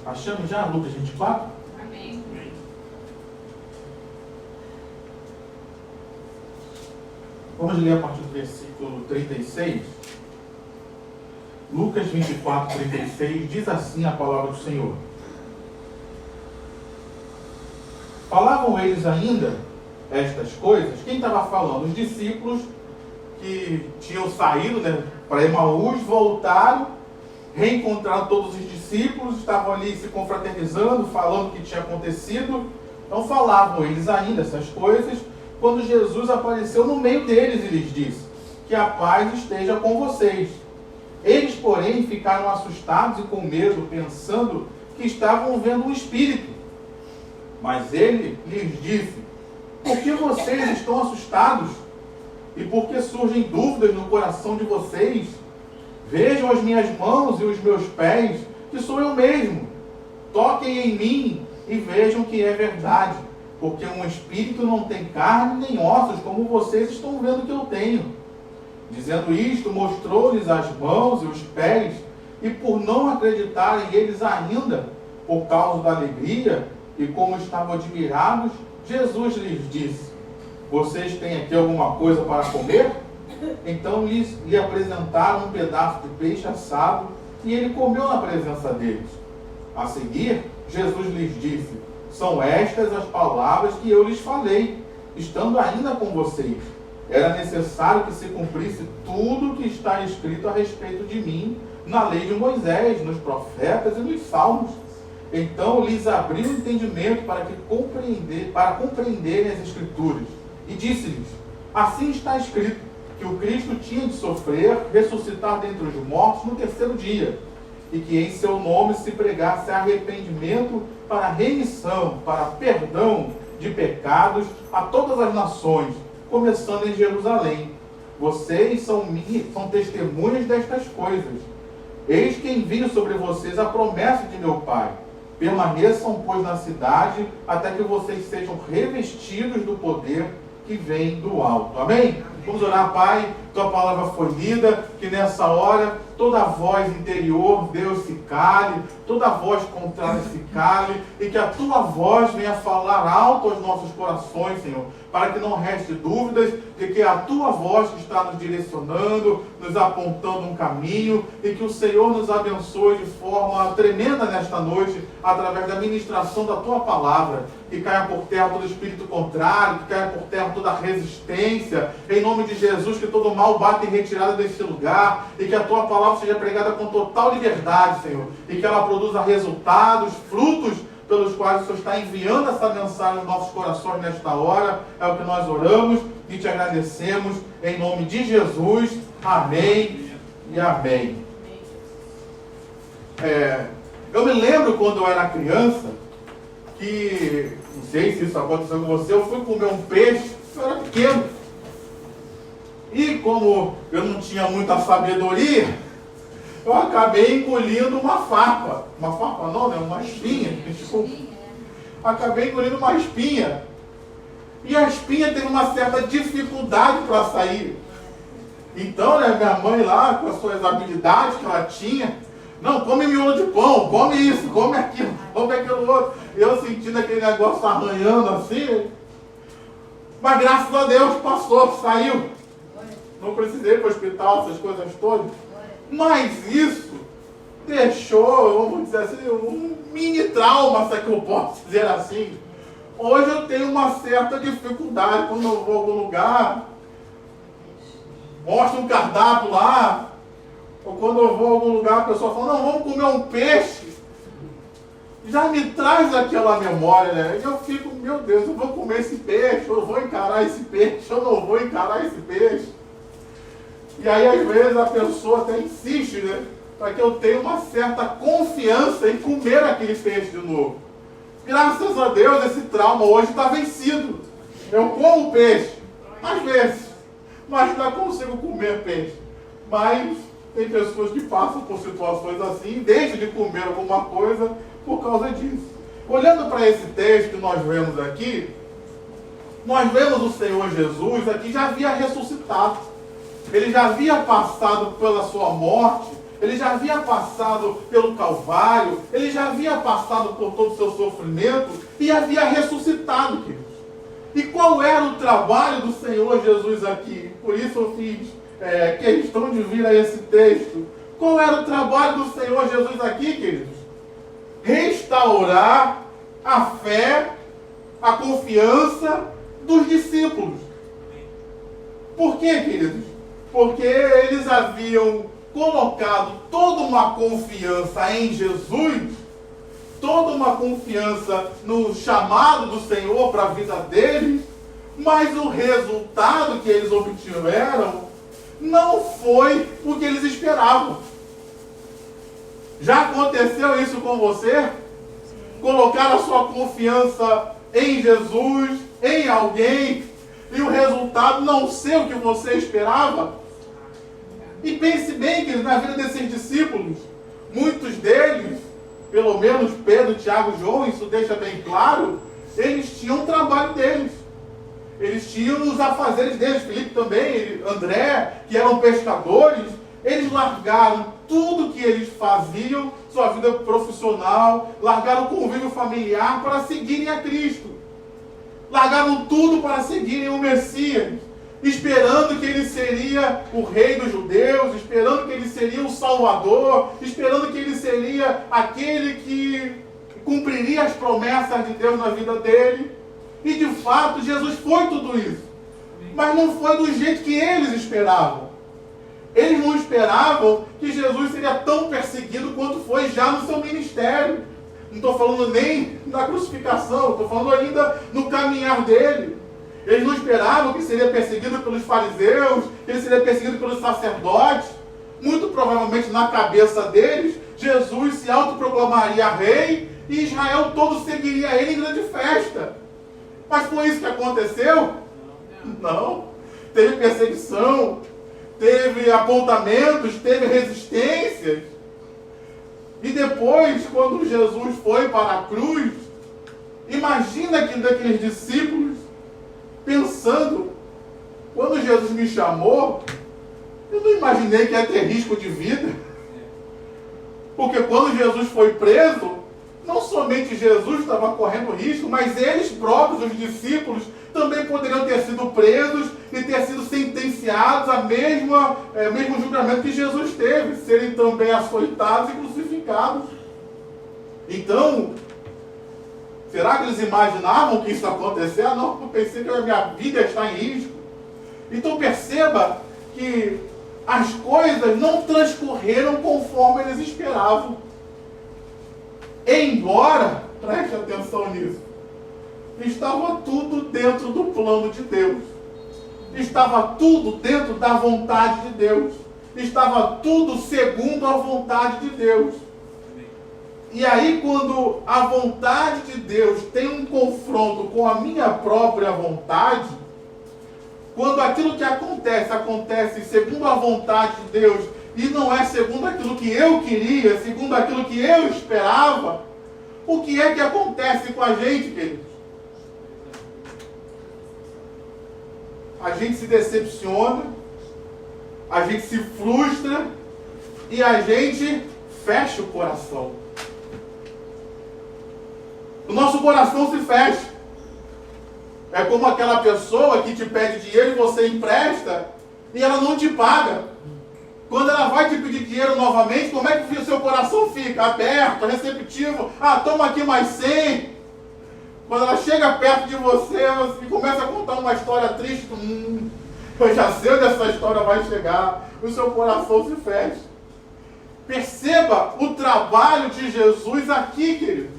Achamos já Lucas 24? Amém. Vamos ler a partir do versículo 36. Lucas 24, 36, diz assim a palavra do Senhor. Falavam eles ainda estas coisas? Quem estava falando? Os discípulos que tinham saído, né, para Emaús, voltaram, reencontraram todos os discípulos, estavam ali se confraternizando, falando o que tinha acontecido. Então falavam eles ainda essas coisas, quando Jesus apareceu no meio deles e lhes disse: que a paz esteja com vocês. Eles, porém, ficaram assustados e com medo, pensando que estavam vendo um espírito. Mas ele lhes disse: por que vocês estão assustados? E por que surgem dúvidas no coração de vocês? Vejam as minhas mãos e os meus pés, que sou eu mesmo. Toquem em mim e vejam que é verdade, porque um espírito não tem carne nem ossos, como vocês estão vendo que eu tenho. Dizendo isto, mostrou-lhes as mãos e os pés, e por não acreditarem eles ainda, por causa da alegria, e como estavam admirados, Jesus lhes disse: vocês têm aqui alguma coisa para comer? Então lhe apresentaram um pedaço de peixe assado, e ele comeu na presença deles. A seguir, Jesus lhes disse: são estas as palavras que eu lhes falei, estando ainda com vocês. Era necessário que se cumprisse tudo o que está escrito a respeito de mim, na lei de Moisés, nos profetas e nos salmos. Então lhes abriu o entendimento para compreenderem as Escrituras. E disse-lhes: assim está escrito, que o Cristo tinha de sofrer, ressuscitar dentre os mortos no terceiro dia, e que em seu nome se pregasse arrependimento para remissão, para perdão de pecados a todas as nações, começando em Jerusalém. Vocês são testemunhas destas coisas. Eis que envio sobre vocês a promessa de meu Pai. Permaneçam, pois, na cidade, até que vocês sejam revestidos do poder que vem do alto. Amém? Vamos orar, Pai. Tua palavra foi lida, que nessa hora toda voz interior, Deus, se cale, toda voz contrária se cale, e que a tua voz venha falar alto aos nossos corações, Senhor, para que não reste dúvidas de que a tua voz está nos direcionando, nos apontando um caminho, e que o Senhor nos abençoe de forma tremenda nesta noite, através da ministração da tua palavra. Que caia por terra todo espírito contrário, que caia por terra toda resistência, em nome de Jesus, que todo mal bata em retirada deste lugar, e que a tua palavra seja pregada com total liberdade, Senhor, e que ela produza resultados, frutos, pelos quais o Senhor está enviando essa mensagem aos nossos corações nesta hora. É o que nós oramos e te agradecemos, em nome de Jesus. Amém e amém. Eu me lembro quando eu era criança, que, não sei se isso aconteceu com você, eu fui comer um peixe, eu era pequeno, e como eu não tinha muita sabedoria, eu acabei engolindo uma farpa não, né? Uma espinha, desculpa. Acabei engolindo uma espinha, e a espinha teve uma certa dificuldade para sair. Então, né, minha mãe lá, com as suas habilidades que ela tinha, não, come miolo de pão, come isso, come aquilo, come aquilo outro. Eu sentindo aquele negócio arranhando assim. Mas graças a Deus passou, saiu. Não precisei ir para o hospital, essas coisas todas. Mas isso deixou, vamos dizer assim, um mini trauma, se é que eu posso dizer assim. Hoje eu tenho uma certa dificuldade quando eu vou a algum lugar, mostro um cardápio lá, ou quando eu vou a algum lugar, a pessoa fala: não, vamos comer um peixe. Já me traz aquela memória, né? E eu fico: meu Deus, eu vou comer esse peixe, eu vou encarar esse peixe, eu não vou encarar esse peixe. E aí, às vezes, a pessoa até insiste, né? Para que eu tenha uma certa confiança em comer aquele peixe de novo. Graças a Deus, esse trauma hoje está vencido. Eu como peixe, às vezes, mas ainda consigo comer peixe. Mas tem pessoas que passam por situações assim e deixam de comer alguma coisa por causa disso. Olhando para esse texto que nós vemos aqui, nós vemos o Senhor Jesus aqui já havia ressuscitado. Ele já havia passado pela sua morte ele já havia passado pelo Calvário, ele já havia passado por todo o seu sofrimento e havia ressuscitado, queridos. E qual era o trabalho do Senhor Jesus aqui? Por isso eu fiz questão de vir a esse texto. Qual era o trabalho do Senhor Jesus aqui, queridos? Restaurar a fé, a confiança dos discípulos. Por quê, queridos? Porque eles haviam colocado toda uma confiança em Jesus, toda uma confiança no chamado do Senhor para a vida deles, mas o resultado que eles obtiveram não foi o que eles esperavam. Já aconteceu isso com você? Colocar a sua confiança em Jesus, em alguém, e o resultado não ser o que você esperava? E pense bem que na vida desses discípulos, muitos deles, pelo menos Pedro, Tiago e João, isso deixa bem claro, eles tinham o trabalho deles. Eles tinham os afazeres deles, Filipe também, André, que eram pescadores. Eles largaram tudo que eles faziam, sua vida profissional, largaram o convívio familiar para seguirem a Cristo. Largaram tudo para seguirem o Messias, esperando que ele seria o rei dos judeus, esperando que ele seria o Salvador, esperando que ele seria aquele que cumpriria as promessas de Deus na vida dele. E de fato, Jesus foi tudo isso. Mas não foi do jeito que eles esperavam. Eles não esperavam que Jesus seria tão perseguido quanto foi já no seu ministério. Não estou falando nem da crucificação, estou falando ainda no caminhar dele. Eles não esperavam que seria perseguido pelos fariseus, que ele seria perseguido pelos sacerdotes. Muito provavelmente na cabeça deles, Jesus se autoproclamaria rei e Israel todo seguiria ele em grande festa. Mas foi isso que aconteceu? Não. Teve perseguição, teve apontamentos, teve resistências. E depois, quando Jesus foi para a cruz, imagina que daqueles discípulos pensando, quando Jesus me chamou, eu não imaginei que ia ter risco de vida. Porque quando Jesus foi preso, não somente Jesus estava correndo risco, mas eles próprios, os discípulos, também poderiam ter sido presos e ter sido sentenciados ao mesmo julgamento que Jesus teve, serem também açoitados e crucificados. Então, será que eles imaginavam que isso ia acontecer? Ah, não, eu pensei que a minha vida está em risco. Então perceba que as coisas não transcorreram conforme eles esperavam. Embora, preste atenção nisso, estava tudo dentro do plano de Deus. Estava tudo dentro da vontade de Deus. Estava tudo segundo a vontade de Deus. E aí, quando a vontade de Deus tem um confronto com a minha própria vontade, quando aquilo que acontece segundo a vontade de Deus, e não é segundo aquilo que eu queria, segundo aquilo que eu esperava, o que é que acontece com a gente, queridos? A gente se decepciona, a gente se frustra e a gente fecha o coração. O nosso coração se fecha. É como aquela pessoa que te pede dinheiro e você empresta e ela não te paga. Quando ela vai te pedir dinheiro novamente, como é que o seu coração fica? Aberto, receptivo. Ah, toma aqui mais 100. Quando ela chega perto de você e começa a contar uma história triste, eu já sei onde essa história vai chegar. O seu coração se fecha. Perceba o trabalho de Jesus aqui, queridos.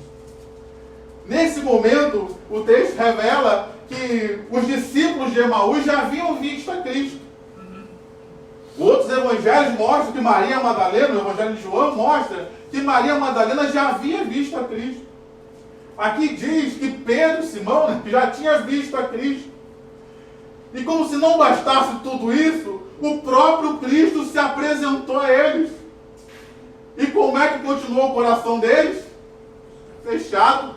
Nesse momento, o texto revela que os discípulos de Emaús já haviam visto a Cristo. Outros evangelhos mostram que Maria Madalena, o evangelho de João mostra que Maria Madalena já havia visto a Cristo. Aqui diz que Pedro, Simão, já tinha visto a Cristo. E como se não bastasse tudo isso, o próprio Cristo se apresentou a eles. E como é que continuou o coração deles? Fechado,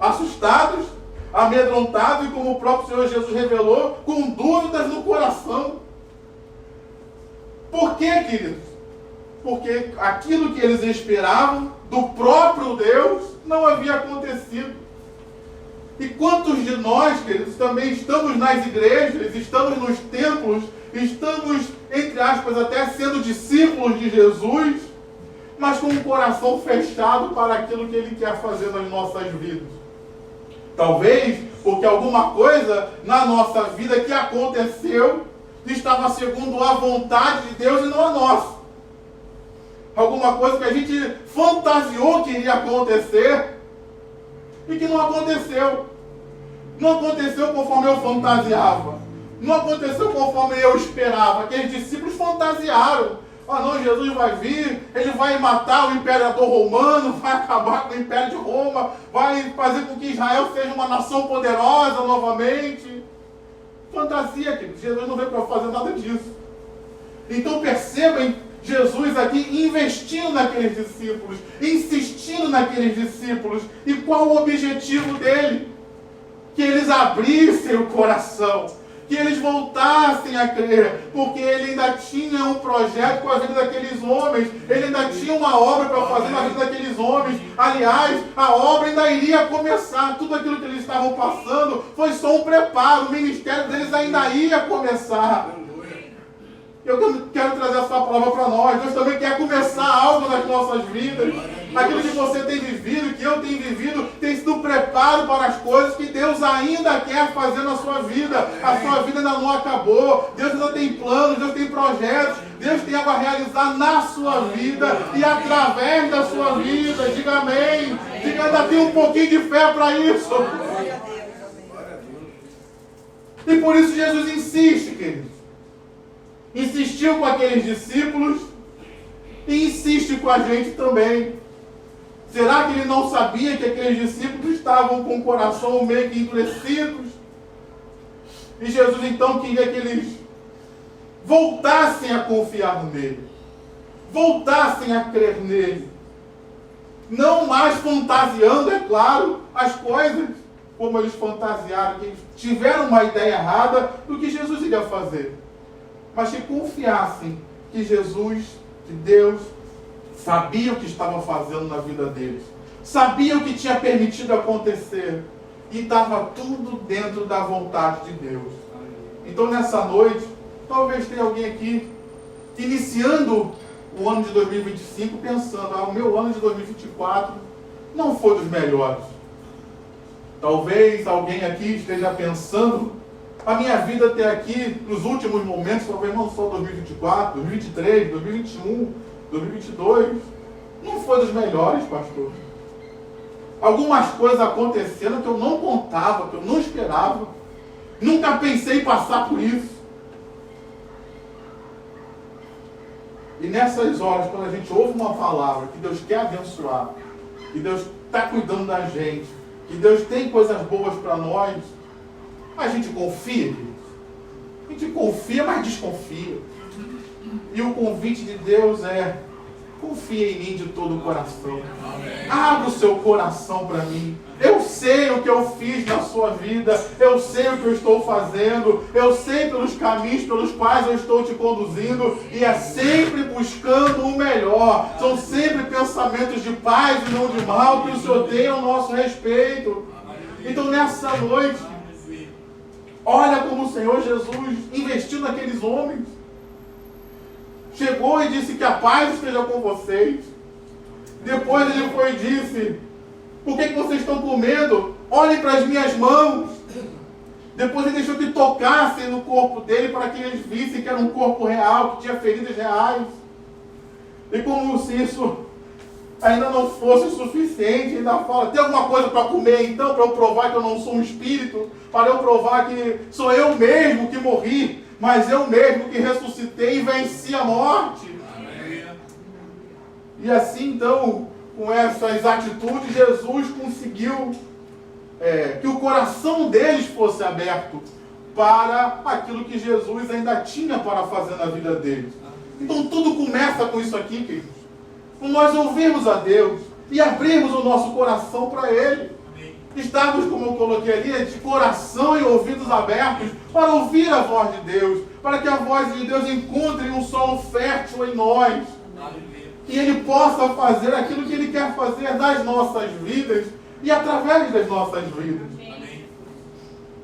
assustados, amedrontados e, como o próprio Senhor Jesus revelou, com dúvidas no coração. Por quê, queridos? porque aquilo que eles esperavam do próprio Deus não havia acontecido. E quantos de nós, queridos, também estamos nas igrejas, estamos nos templos, estamos, entre aspas, até sendo discípulos de Jesus, mas com o coração fechado para aquilo que Ele quer fazer nas nossas vidas. Talvez porque alguma coisa na nossa vida que aconteceu estava segundo a vontade de Deus e não a nossa. Alguma coisa que a gente fantasiou que iria acontecer e que não aconteceu. Não aconteceu conforme eu fantasiava. Não aconteceu conforme eu esperava. Aqueles discípulos fantasiaram. Ah não, Jesus vai vir, ele vai matar o imperador romano, vai acabar com o império de Roma, vai fazer com que Israel seja uma nação poderosa novamente. Fantasia, querido. Jesus não veio para fazer nada disso. Então percebem Jesus aqui investindo naqueles discípulos, insistindo naqueles discípulos. E qual o objetivo dele? Que eles abrissem o coração, que eles voltassem a crer, porque ele ainda tinha um projeto com a vida daqueles homens, ele ainda tinha uma obra para fazer na vida daqueles homens. Aliás, a obra ainda iria começar. Tudo aquilo que eles estavam passando foi só um preparo, o ministério deles ainda ia começar. Eu quero trazer essa palavra para nós. Deus também quer começar algo nas nossas vidas. Aquilo que você tem vivido, que eu tenho vivido, tem sido um preparo para as coisas que Deus ainda quer fazer na sua vida. A sua vida ainda não acabou. Deus ainda tem planos, Deus tem projetos. Deus tem algo a realizar na sua vida e através da sua vida. Diga amém. Diga, ainda tem um pouquinho de fé para isso. E por isso Jesus insiste, queridos. Insistiu com aqueles discípulos e insiste com a gente também. Será que ele não sabia que aqueles discípulos estavam com o coração meio que endurecidos? E Jesus então queria que eles voltassem a confiar nele, voltassem a crer nele. Não mais fantasiando, é claro, as coisas como eles fantasiaram, que eles tiveram uma ideia errada do que Jesus iria fazer. Mas que confiassem que Jesus, que Deus, sabia o que estava fazendo na vida deles. Sabia o que tinha permitido acontecer. E estava tudo dentro da vontade de Deus. Então nessa noite, talvez tenha alguém aqui, iniciando o ano de 2025, pensando, o meu ano de 2024 não foi dos melhores. Talvez alguém aqui esteja pensando, a minha vida até aqui, nos últimos momentos, talvez não só 2024, 2023, 2021, 2022, não foi dos melhores, pastor. Algumas coisas aconteceram que eu não contava, que eu não esperava. Nunca pensei em passar por isso. E nessas horas, quando a gente ouve uma palavra que Deus quer abençoar, que Deus está cuidando da gente, que Deus tem coisas boas para nós, a gente confia, queridos. A gente confia, mas desconfia. E o convite de Deus é: confia em mim de todo o coração. Abra o seu coração para mim. Eu sei o que eu fiz na sua vida. Eu sei o que eu estou fazendo. Eu sei pelos caminhos pelos quais eu estou te conduzindo. E é sempre buscando o melhor. São sempre pensamentos de paz e não de mal que o Senhor tem ao nosso respeito. Então nessa noite, olha como o Senhor Jesus investiu naqueles homens. Chegou e disse que a paz esteja com vocês. Depois ele foi e disse: por que vocês estão com medo? Olhem para as minhas mãos. Depois ele deixou que tocassem no corpo dele para que eles vissem que era um corpo real, que tinha feridas reais. E como se isso ainda não fosse o suficiente, ainda fala: tem alguma coisa para comer então, para eu provar que eu não sou um espírito, para eu provar que sou eu mesmo que morri, mas eu mesmo que ressuscitei e venci a morte. Amém. E assim então, com essas atitudes, Jesus conseguiu que o coração deles fosse aberto para aquilo que Jesus ainda tinha para fazer na vida deles. Então tudo começa com isso aqui, queridos. Com nós ouvirmos a Deus e abrirmos o nosso coração para Ele. Estarmos, como eu coloquei ali, de coração e ouvidos abertos para ouvir a voz de Deus, para que a voz de Deus encontre um solo fértil em nós. E Ele possa fazer aquilo que Ele quer fazer nas nossas vidas e através das nossas vidas.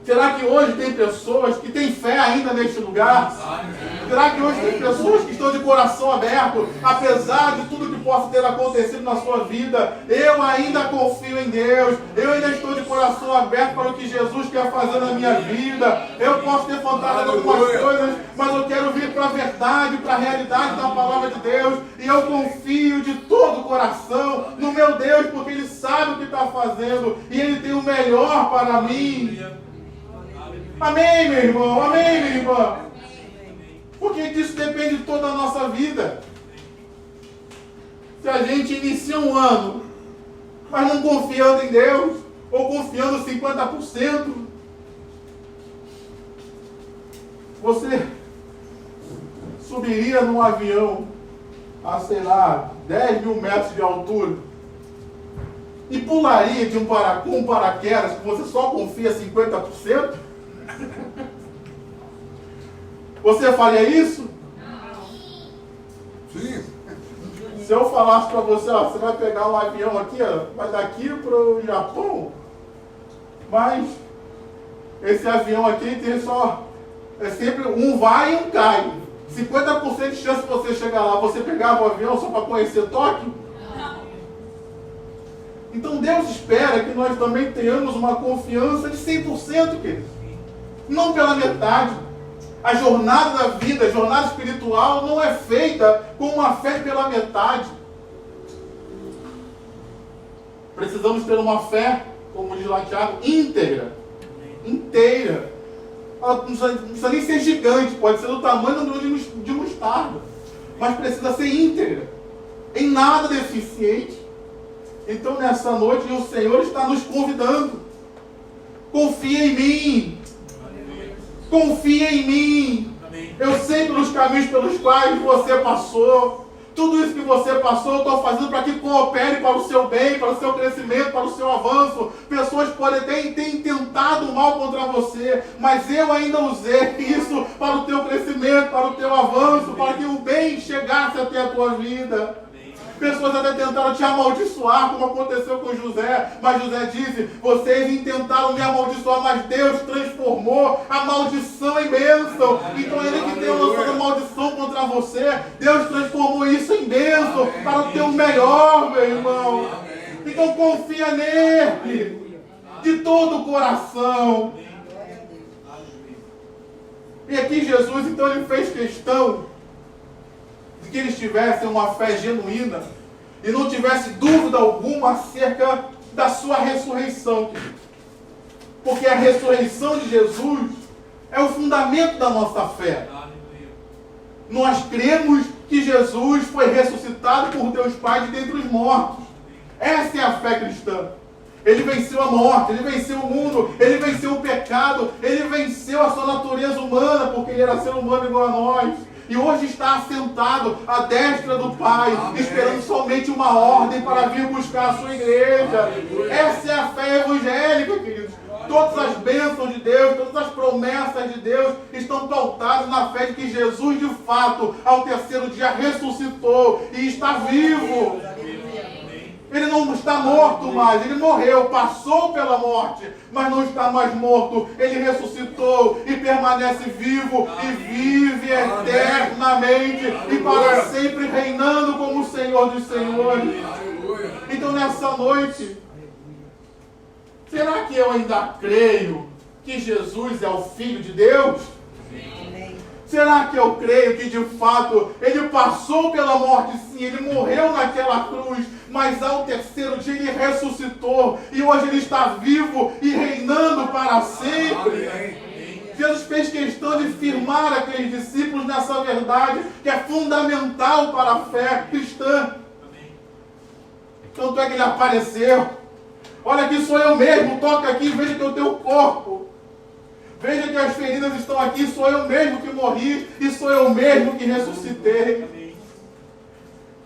Será que hoje tem pessoas que têm fé ainda neste lugar? Será que hoje tem pessoas que estão de coração aberto, apesar de tudo que possa ter acontecido na sua vida? Eu ainda confio em Deus, eu ainda estou de coração aberto para o que Jesus quer fazer na minha vida. Eu posso ter fantasiado algumas coisas, mas eu quero vir para a verdade, para a realidade da palavra de Deus. E eu confio de todo o coração no meu Deus, porque Ele sabe o que está fazendo e Ele tem o melhor para mim. Amém, meu irmão, amém, minha irmã. Porque disso depende de toda a nossa vida. Se a gente inicia um ano, mas não confiando em Deus, ou confiando 50%, você subiria num avião a, sei lá, 10 mil metros de altura e pularia de um paraquedas que você só confia 50%? Você faria isso? Sim. Se eu falasse para você, ó, você vai pegar um avião aqui, ó, vai daqui para o Japão, mas esse avião aqui tem só, é sempre um vai e um cai. 50% de chance de você chegar lá, você pegava o avião só para conhecer Tóquio? Então Deus espera que nós também tenhamos uma confiança de 100%, querido. Não pela metade. A jornada da vida, a jornada espiritual não é feita com uma fé pela metade. Precisamos ter uma fé, como diz lá Tiago, íntegra. Inteira. Ela não precisa nem ser gigante, pode ser do tamanho do grão de mostarda. Mas precisa ser íntegra. Em nada deficiente. Então nessa noite o Senhor está nos convidando. Confia em mim. Confia em mim. Eu sei pelos caminhos pelos quais você passou. Tudo isso que você passou, eu estou fazendo para que coopere para o seu bem, para o seu crescimento, para o seu avanço. Pessoas podem ter intentado mal contra você, mas eu ainda usei isso para o teu crescimento, para o teu avanço, para que o bem chegasse até a tua vida. Pessoas até tentaram te amaldiçoar, como aconteceu com José, mas José disse, vocês intentaram me amaldiçoar, mas Deus transformou a maldição em bênção. Então ele que tem lançado maldição contra você, Deus transformou isso em bênção para o teu melhor, meu irmão. Então confia nele, de todo o coração. E aqui Jesus, então, ele fez questão de que eles tivessem uma fé genuína e não tivesse dúvida alguma acerca da sua ressurreição. Porque a ressurreição de Jesus é o fundamento da nossa fé. Nós cremos que Jesus foi ressuscitado por Deus Pai de dentre os mortos. Essa é a fé cristã. Ele venceu a morte, ele venceu o mundo, ele venceu o pecado, ele venceu a sua natureza humana, porque ele era ser humano igual a nós. E hoje está assentado à destra do Pai, esperando somente uma ordem para vir buscar a sua igreja. Essa é a fé evangélica, queridos. Todas as bênçãos de Deus, todas as promessas de Deus estão pautadas na fé de que Jesus, de fato, ao terceiro dia ressuscitou e está vivo. Ele não está morto mais, ele morreu, passou pela morte, mas não está mais morto. Ele ressuscitou e permanece vivo e vive eternamente e para sempre reinando como o Senhor dos Senhores. Então nessa noite, será que eu ainda creio que Jesus é o Filho de Deus? Será que eu creio que de fato ele passou pela morte? Sim, ele morreu naquela cruz, mas ao terceiro dia ele ressuscitou e hoje ele está vivo e reinando para sempre. Jesus fez questão de firmar aqueles discípulos nessa verdade que é fundamental para a fé cristã. Tanto é que ele apareceu. Olha aqui, sou eu mesmo, toca aqui, veja que eu tenho o corpo. Veja que as feridas estão aqui, sou eu mesmo que morri e sou eu mesmo que ressuscitei.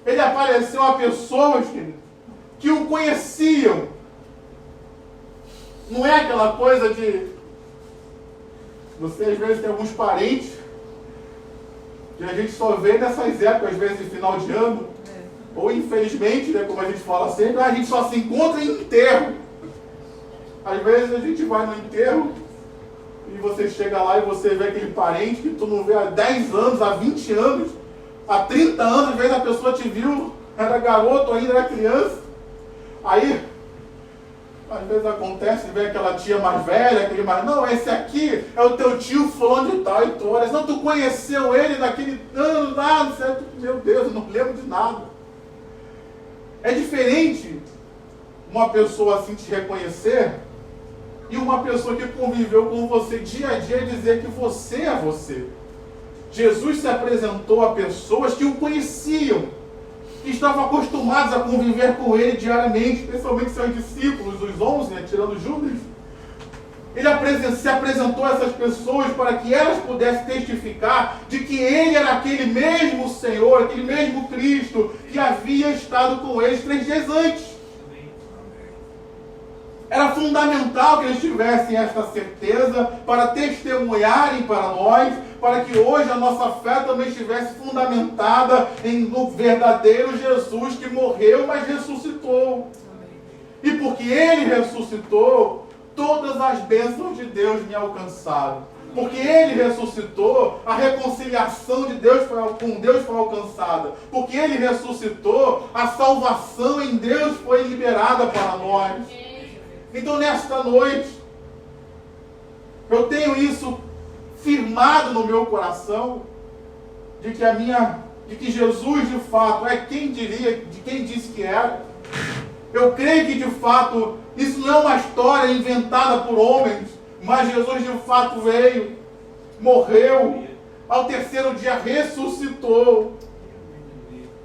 Ele apareceu a pessoas que o conheciam. Não é aquela coisa de... Você às vezes tem alguns parentes que a gente só vê nessas épocas, às vezes de final de ano, ou infelizmente, né, como a gente fala sempre, a gente só se encontra em enterro. Às vezes a gente vai no enterro e você chega lá e você vê aquele parente que tu não vê há 10 anos, há 20 anos, há 30 anos, às vezes a pessoa te viu, era garoto ainda, era criança. Aí, às vezes acontece, vê aquela tia mais velha, aquele mais... Não, esse aqui é o teu tio fulano de tal, e tu olha, não, tu conheceu ele naquele ano, não sei, meu Deus, eu não lembro de nada. É diferente uma pessoa assim te reconhecer e uma pessoa que conviveu com você dia a dia dizer que você é você. Jesus se apresentou a pessoas que o conheciam, que estavam acostumados a conviver com ele diariamente, especialmente seus discípulos, os 11, né, tirando Judas. Ele se apresentou a essas pessoas para que elas pudessem testificar de que ele era aquele mesmo Senhor, aquele mesmo Cristo que havia estado com eles 3 dias antes. Era fundamental que eles tivessem esta certeza para testemunharem para nós, para que hoje a nossa fé também estivesse fundamentada no verdadeiro Jesus que morreu, mas ressuscitou. E porque ele ressuscitou, todas as bênçãos de Deus me alcançaram. Porque ele ressuscitou, a reconciliação de Deus com Deus foi alcançada. Porque ele ressuscitou, a salvação em Deus foi liberada para nós. Então nesta noite, eu tenho isso firmado no meu coração, de que Jesus de fato é quem disse que era. Eu creio que de fato isso não é uma história inventada por homens, mas Jesus de fato veio, morreu, ao 3º dia ressuscitou,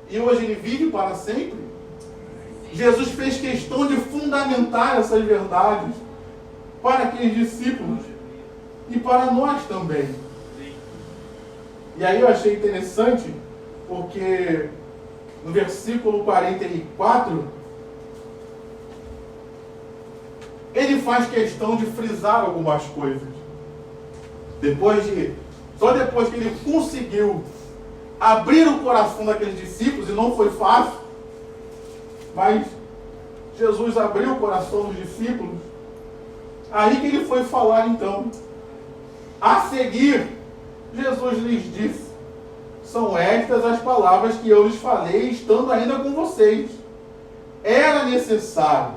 e hoje ele vive para sempre. Jesus fez questão de fundamentar essas verdades para aqueles discípulos e para nós também. E aí eu achei interessante, porque no versículo 44, ele faz questão de frisar algumas coisas. Só depois que ele conseguiu abrir o coração daqueles discípulos, e não foi fácil, mas Jesus abriu o coração dos discípulos, aí que ele foi falar então. A seguir, Jesus lhes disse: são estas as palavras que eu lhes falei, estando ainda com vocês. Era necessário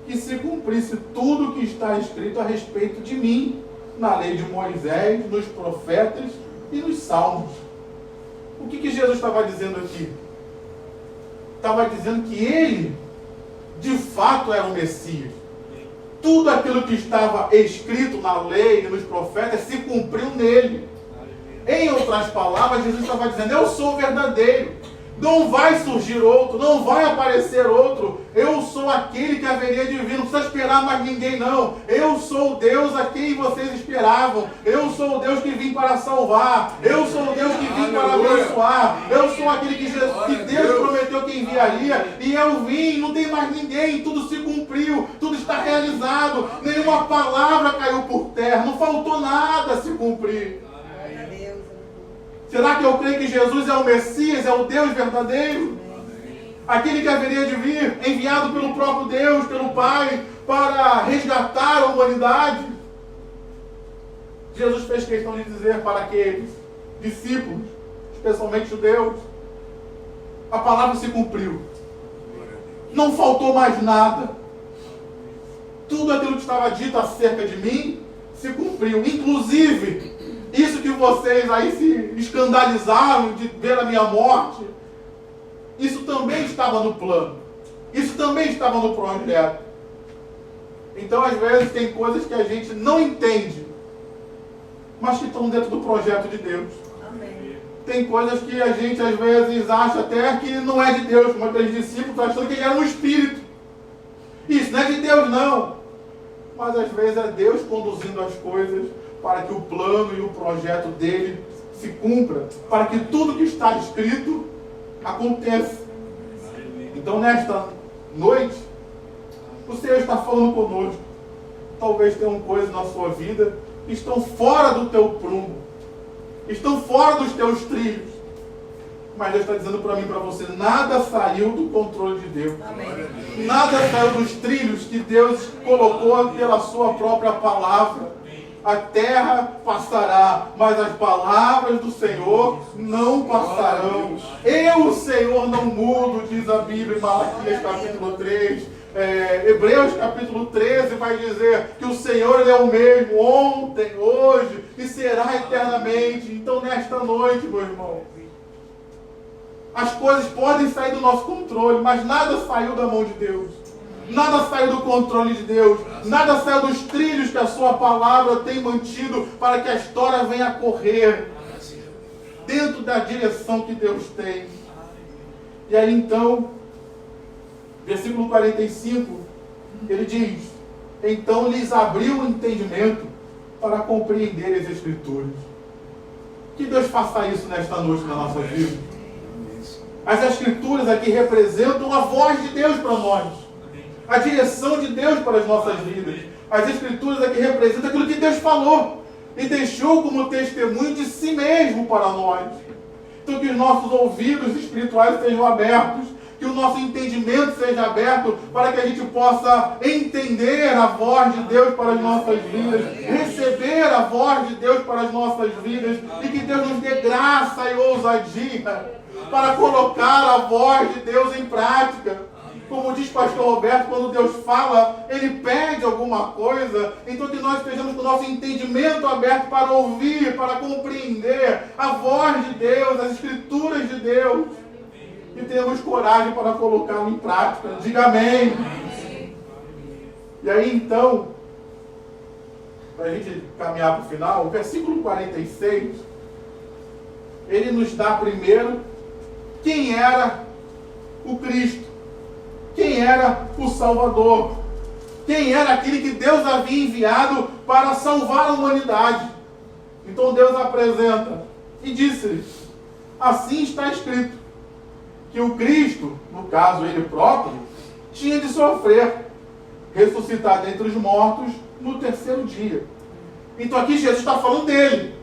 que se cumprisse tudo o que está escrito a respeito de mim, na lei de Moisés, nos profetas e nos salmos. O que Jesus estava dizendo aqui? Estava dizendo que ele, de fato, era o Messias. Tudo aquilo que estava escrito na lei e nos profetas se cumpriu nele. Em outras palavras, Jesus estava dizendo: eu sou o verdadeiro. Não vai surgir outro, não vai aparecer outro. Eu sou aquele que haveria de vir. Não precisa esperar mais ninguém, não. Eu sou o Deus a quem vocês esperavam. Eu sou o Deus que vim para salvar. Eu sou o Deus que vim para abençoar. Eu sou aquele que Deus prometeu que enviaria. E eu vim, não tem mais ninguém. Tudo se cumpriu, tudo está realizado. Nenhuma palavra caiu por terra. Não faltou nada a se cumprir. Será que eu creio que Jesus é o Messias, é o Deus verdadeiro? Aquele que haveria de vir, enviado pelo próprio Deus, pelo Pai, para resgatar a humanidade? Jesus fez questão de dizer para aqueles discípulos, especialmente judeus, a palavra se cumpriu. Não faltou mais nada. Tudo aquilo que estava dito acerca de mim se cumpriu. Inclusive, isso que vocês aí se escandalizaram de ver a minha morte, isso também estava no plano. Isso também estava no projeto. Então, às vezes, tem coisas que a gente não entende, mas que estão dentro do projeto de Deus. Amém. Tem coisas que a gente, às vezes, acha até que não é de Deus, como aqueles discípulos achando que ele era um espírito. Isso não é de Deus, não. Mas, às vezes, é Deus conduzindo as coisas para que o plano e o projeto dele se cumpra, para que tudo que está escrito aconteça. Então, nesta noite, o Senhor está falando conosco. Talvez tenham coisas na sua vida que estão fora do teu prumo, estão fora dos teus trilhos, Mas Deus está dizendo para mim e para você, nada saiu do controle de Deus. Amém. Nada saiu dos trilhos que Deus colocou pela sua própria palavra. A terra passará, mas as palavras do Senhor não passarão. Eu, o Senhor, não mudo, diz a Bíblia em Malaquias capítulo 3. Hebreus capítulo 13 vai dizer que o Senhor ele é o mesmo ontem, hoje e será eternamente. Então nesta noite, meu irmão, as coisas podem sair do nosso controle, mas nada saiu da mão de Deus. Nada saiu do controle de Deus. Nada saiu dos trilhos que a sua palavra tem mantido para que a história venha a correr dentro da direção que Deus tem. E aí então, versículo 45, ele diz: então lhes abriu o entendimento para compreender as Escrituras. Que Deus faça isso nesta noite na nossa vida. As Escrituras aqui representam a voz de Deus para nós. A direção de Deus para as nossas vidas. As Escrituras aqui representam aquilo que Deus falou e deixou como testemunho de si mesmo para nós. Então que os nossos ouvidos espirituais sejam abertos, que o nosso entendimento seja aberto para que a gente possa entender a voz de Deus para as nossas vidas, receber a voz de Deus para as nossas vidas e que Deus nos dê graça e ousadia para colocar a voz de Deus em prática. Como diz pastor Roberto, quando Deus fala, Ele pede alguma coisa, então que nós estejamos com o nosso entendimento aberto para ouvir, para compreender a voz de Deus, as Escrituras de Deus, e tenhamos coragem para colocá-lo em prática. Diga amém. E aí então, para a gente caminhar para o final, o versículo 46, ele nos dá primeiro quem era o Cristo. Quem era o Salvador? Quem era aquele que Deus havia enviado para salvar a humanidade? Então Deus apresenta e disse-lhes: assim está escrito, que o Cristo, no caso ele próprio, tinha de sofrer, ressuscitar dentre os mortos no terceiro dia. Então aqui Jesus está falando dele,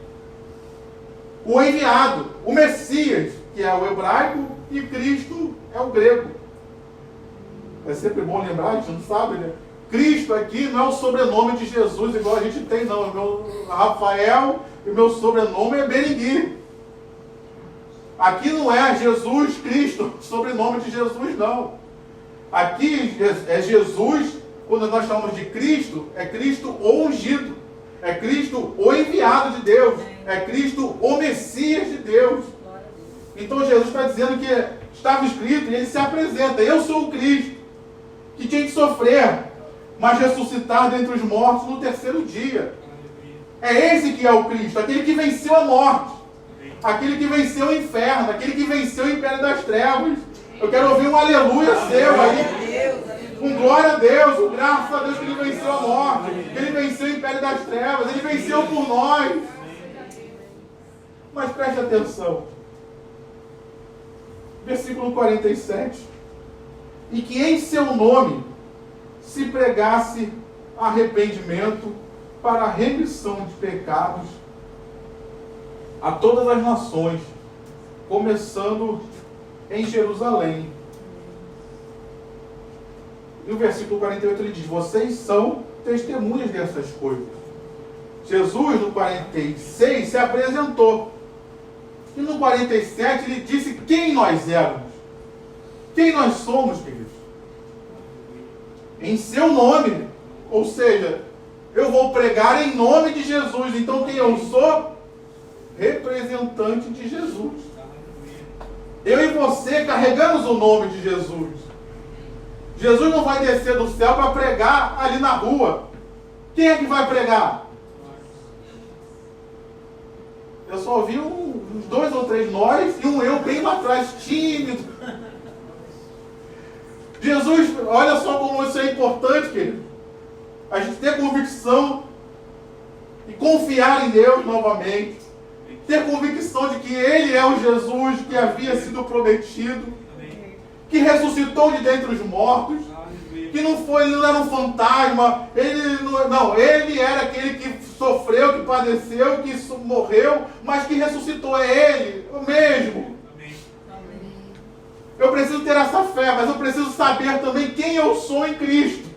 o enviado, o Messias, que é o hebraico, e Cristo é o grego. É sempre bom lembrar, a gente não sabe, né? Cristo aqui não é o sobrenome de Jesus igual a gente tem, não. Meu Rafael e meu sobrenome é Berengui. Aqui não é Jesus Cristo, sobrenome de Jesus, não. Aqui é Jesus, quando nós chamamos de Cristo, é Cristo o ungido. É Cristo o enviado de Deus. É Cristo o Messias de Deus. Então Jesus está dizendo que estava escrito e ele se apresenta: eu sou o Cristo, que tinha de sofrer, mas ressuscitar dentre os mortos no terceiro dia. É esse que é o Cristo, aquele que venceu a morte, aquele que venceu o inferno, aquele que venceu o império das trevas. Eu quero ouvir um aleluia seu aí. Um glória a Deus, graças a Deus que ele venceu a morte, que ele venceu o império das trevas, ele venceu por nós. Mas preste atenção. Versículo 47. E que em seu nome se pregasse arrependimento para a remissão de pecados a todas as nações, começando em Jerusalém. E o versículo 48 ele diz: vocês são testemunhas dessas coisas. Jesus no 46 se apresentou. E no 47 ele disse quem nós éramos. Quem nós somos, queridos? Em seu nome. Ou seja, eu vou pregar em nome de Jesus. Então quem eu sou? Representante de Jesus. Eu e você carregamos o nome de Jesus. Jesus não vai descer do céu para pregar ali na rua. Quem é que vai pregar? Eu só vi uns 2 ou 3 nós e um eu bem lá atrás, tímido. Jesus, olha só como isso é importante, querido. A gente ter convicção e confiar em Deus novamente. Ter convicção de que Ele é o Jesus que havia sido prometido, que ressuscitou de dentre os mortos, que ele não era um fantasma, ele era aquele que sofreu, que padeceu, que morreu, mas que ressuscitou. É Ele, o mesmo. essa fé, mas eu preciso saber também quem eu sou em Cristo.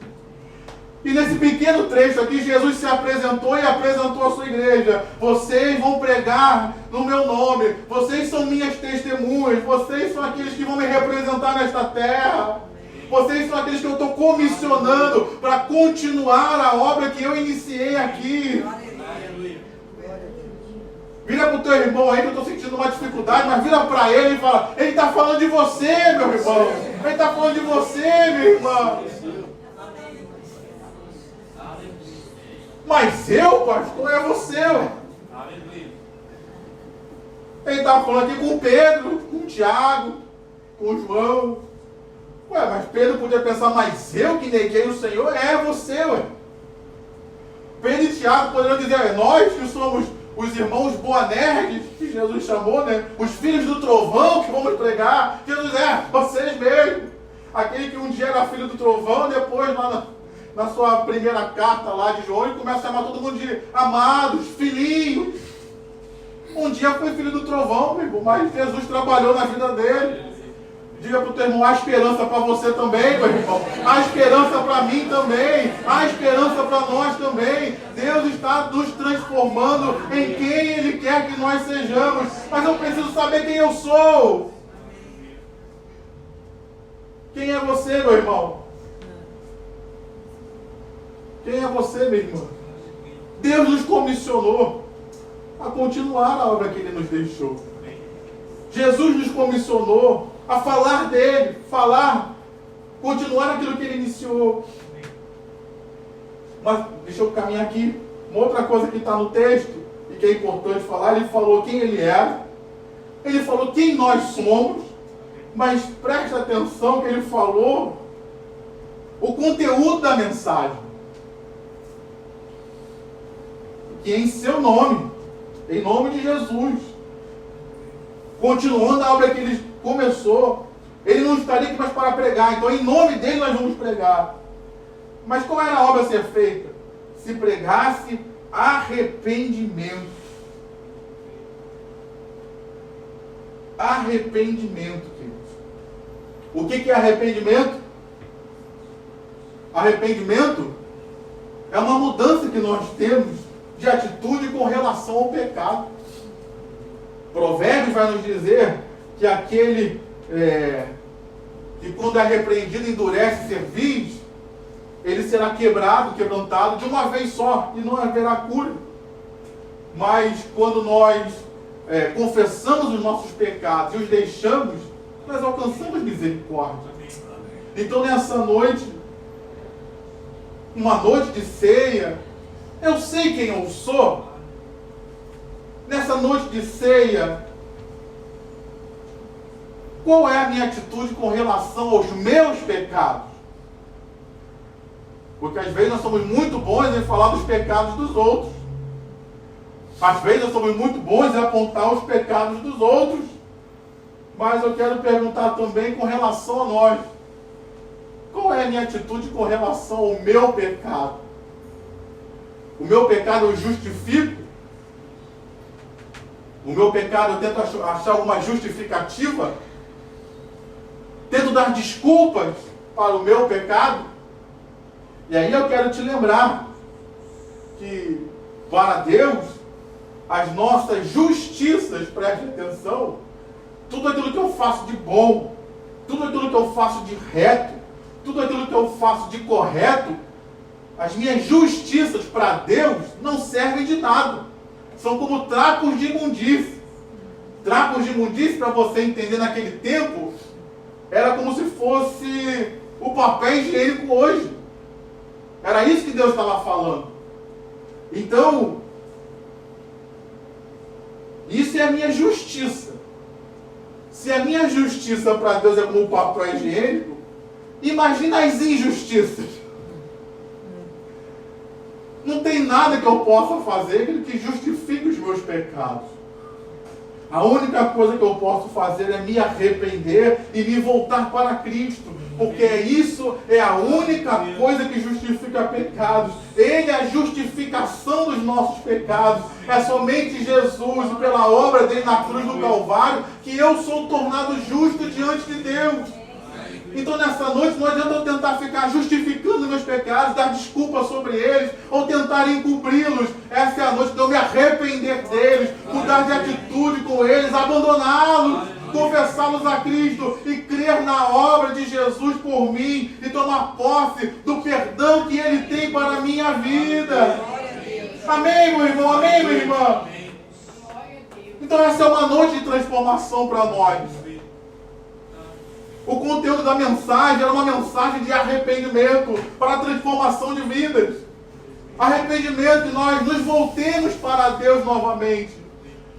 E nesse pequeno trecho aqui, Jesus se apresentou e apresentou a sua igreja. Vocês vão pregar no meu nome. Vocês são minhas testemunhas. Vocês são aqueles que vão me representar nesta terra. Vocês são aqueles que eu estou comissionando para continuar a obra que eu iniciei aqui. Vira para o teu irmão aí, que eu estou sentindo uma dificuldade, mas vira para ele e fala: ele está falando de você, meu irmão. Ele está falando de você, meu irmão. Mas eu, pastor, é você, ué. Ele estava falando aqui com o Pedro, com o Tiago, com o João. Ué, mas Pedro podia pensar: mas eu que neguei o Senhor? É você, ué. Pedro e Tiago poderiam dizer: nós que somos os irmãos Boanerges, que Jesus chamou, né? Os filhos do trovão que vamos pregar. Jesus: vocês mesmo. Aquele que um dia era filho do trovão, depois lá na sua primeira carta lá de João, ele começa a chamar todo mundo de amados, filhinhos. Um dia foi filho do trovão, meu irmão, mas Jesus trabalhou na vida dele. Diga para o teu irmão: há esperança para você também, meu irmão. Há esperança para mim também. Há esperança para nós também. Deus está nos transformando em quem Ele quer que nós sejamos. Mas eu preciso saber quem eu sou. Quem é você, meu irmão? Quem é você, meu irmão? Deus nos comissionou a continuar a obra que Ele nos deixou. Jesus nos comissionou a falar dele, continuar aquilo que ele iniciou. Mas deixa eu caminhar aqui. Uma outra coisa que está no texto e que é importante falar: ele falou quem ele era, ele falou quem nós somos, mas presta atenção que ele falou o conteúdo da mensagem. Que em seu nome, em nome de Jesus, continuando a obra que ele começou, ele não estaria aqui mais para pregar. Então, em nome dele, nós vamos pregar. Mas qual era a obra a ser feita? Se pregasse arrependimento. Arrependimento, queridos. O que é arrependimento? Arrependimento é uma mudança que nós temos de atitude com relação ao pecado. Provérbios vai nos dizer que aquele que quando é repreendido endurece cerviz, ele será quebrado, quebrantado de uma vez só, e não haverá cura. Mas quando nós confessamos os nossos pecados e os deixamos, nós alcançamos misericórdia. Então nessa noite, uma noite de ceia, eu sei quem eu sou. Nessa noite de ceia, qual é a minha atitude com relação aos meus pecados? Porque às vezes nós somos muito bons em falar dos pecados dos outros. Às vezes nós somos muito bons em apontar os pecados dos outros. Mas eu quero perguntar também com relação a nós. Qual é a minha atitude com relação ao meu pecado? O meu pecado eu justifico? O meu pecado eu tento achar alguma justificativa? Tento dar desculpas para o meu pecado? E aí eu quero te lembrar que para Deus, as nossas justiças, preste atenção, tudo aquilo que eu faço de bom, tudo aquilo que eu faço de reto, tudo aquilo que eu faço de correto, as minhas justiças para Deus não servem de nada. São como trapos de imundície. Trapos de imundície, para você entender, naquele tempo, era como se fosse o papel higiênico hoje. Era isso que Deus estava falando. Então, isso é a minha justiça. Se a minha justiça para Deus é como o papel higiênico, imagina as injustiças. Não tem nada que eu possa fazer que justifique os meus pecados. A única coisa que eu posso fazer é me arrepender e me voltar para Cristo. Porque isso é a única coisa que justifica pecados. Ele é a justificação dos nossos pecados. É somente Jesus e pela obra dele na cruz do Calvário que eu sou tornado justo diante de Deus. Então nessa noite não adianta eu tentar ficar justificando meus pecados, dar desculpas sobre eles, ou tentar encobri-los. Essa é a noite de eu me arrepender deles, mudar de atitude com eles, abandoná-los, confessá-los a Cristo e crer na obra de Jesus por mim e tomar posse do perdão que Ele tem para a minha vida. Amém, meu irmão? Amém, minha irmã? Então essa é uma noite de transformação para nós. O conteúdo da mensagem era uma mensagem de arrependimento para a transformação de vidas. Arrependimento, que nós nos voltemos para Deus novamente.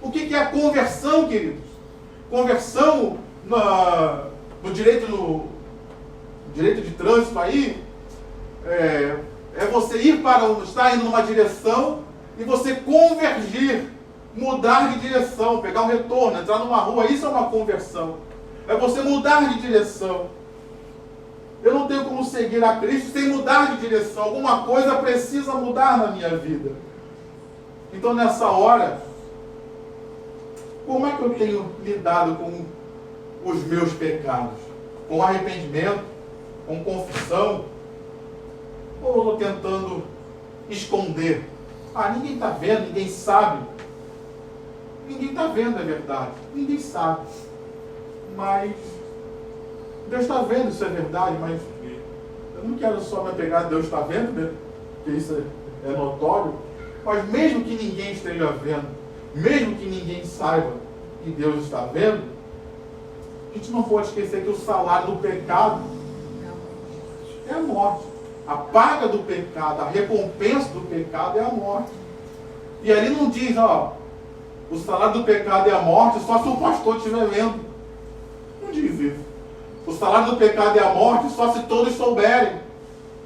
O que é conversão, queridos? Conversão no direito de trânsito aí é você ir estar indo numa direção e você convergir, mudar de direção, pegar um retorno, entrar numa rua. Isso é uma conversão. É você mudar de direção. Eu não tenho como seguir a Cristo sem mudar de direção. Alguma coisa precisa mudar na minha vida. Então nessa hora, como é que eu tenho lidado com os meus pecados? Com arrependimento? Com confissão? Ou eu estou tentando esconder? Ninguém está vendo, ninguém sabe. Ninguém está vendo, é verdade. Ninguém sabe. Mas Deus está vendo, isso é verdade, mas eu não quero só me apegar a Deus está vendo, né? Porque isso é notório. Mas mesmo que ninguém esteja vendo, mesmo que ninguém saiba que Deus está vendo, a gente não pode esquecer que o salário do pecado é a morte. A paga do pecado, a recompensa do pecado é a morte. E ali não diz, o salário do pecado é a morte só se o pastor estiver vendo. Não diz isso. O salário do pecado é a morte só se todos souberem.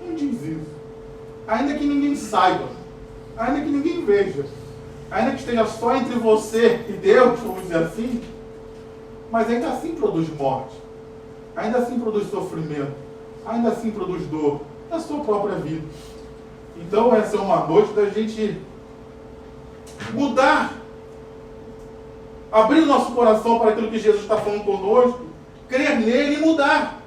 Não diz isso. Ainda que ninguém saiba, ainda que ninguém veja, ainda que esteja só entre você e Deus, vamos dizer assim, mas ainda assim produz morte, ainda assim produz sofrimento, ainda assim produz dor na sua própria vida. Então essa é uma noite da gente mudar, abrir o nosso coração para aquilo que Jesus está falando conosco, crer nele e mudar.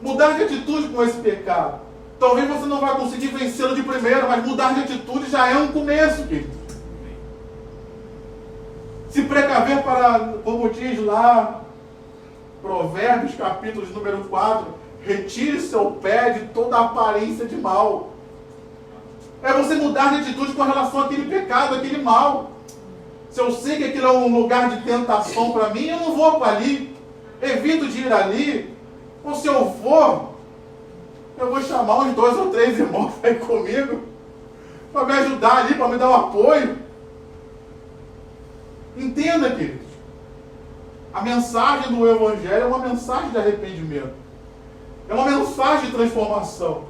Mudar de atitude com esse pecado. Talvez você não vai conseguir vencê-lo de primeira, mas mudar de atitude já é um começo, querido. Se precaver para, como diz lá, Provérbios, capítulo número 4, retire seu pé de toda aparência de mal. É você mudar de atitude com relação àquele pecado, àquele mal. Se eu sei que aquilo é um lugar de tentação para mim, eu não vou para ali. Evito de ir ali. Ou se eu for, eu vou chamar uns 2 ou 3 irmãos para ir comigo, para me ajudar ali, para me dar um apoio. Entenda, queridos. A mensagem do Evangelho é uma mensagem de arrependimento. É uma mensagem de transformação.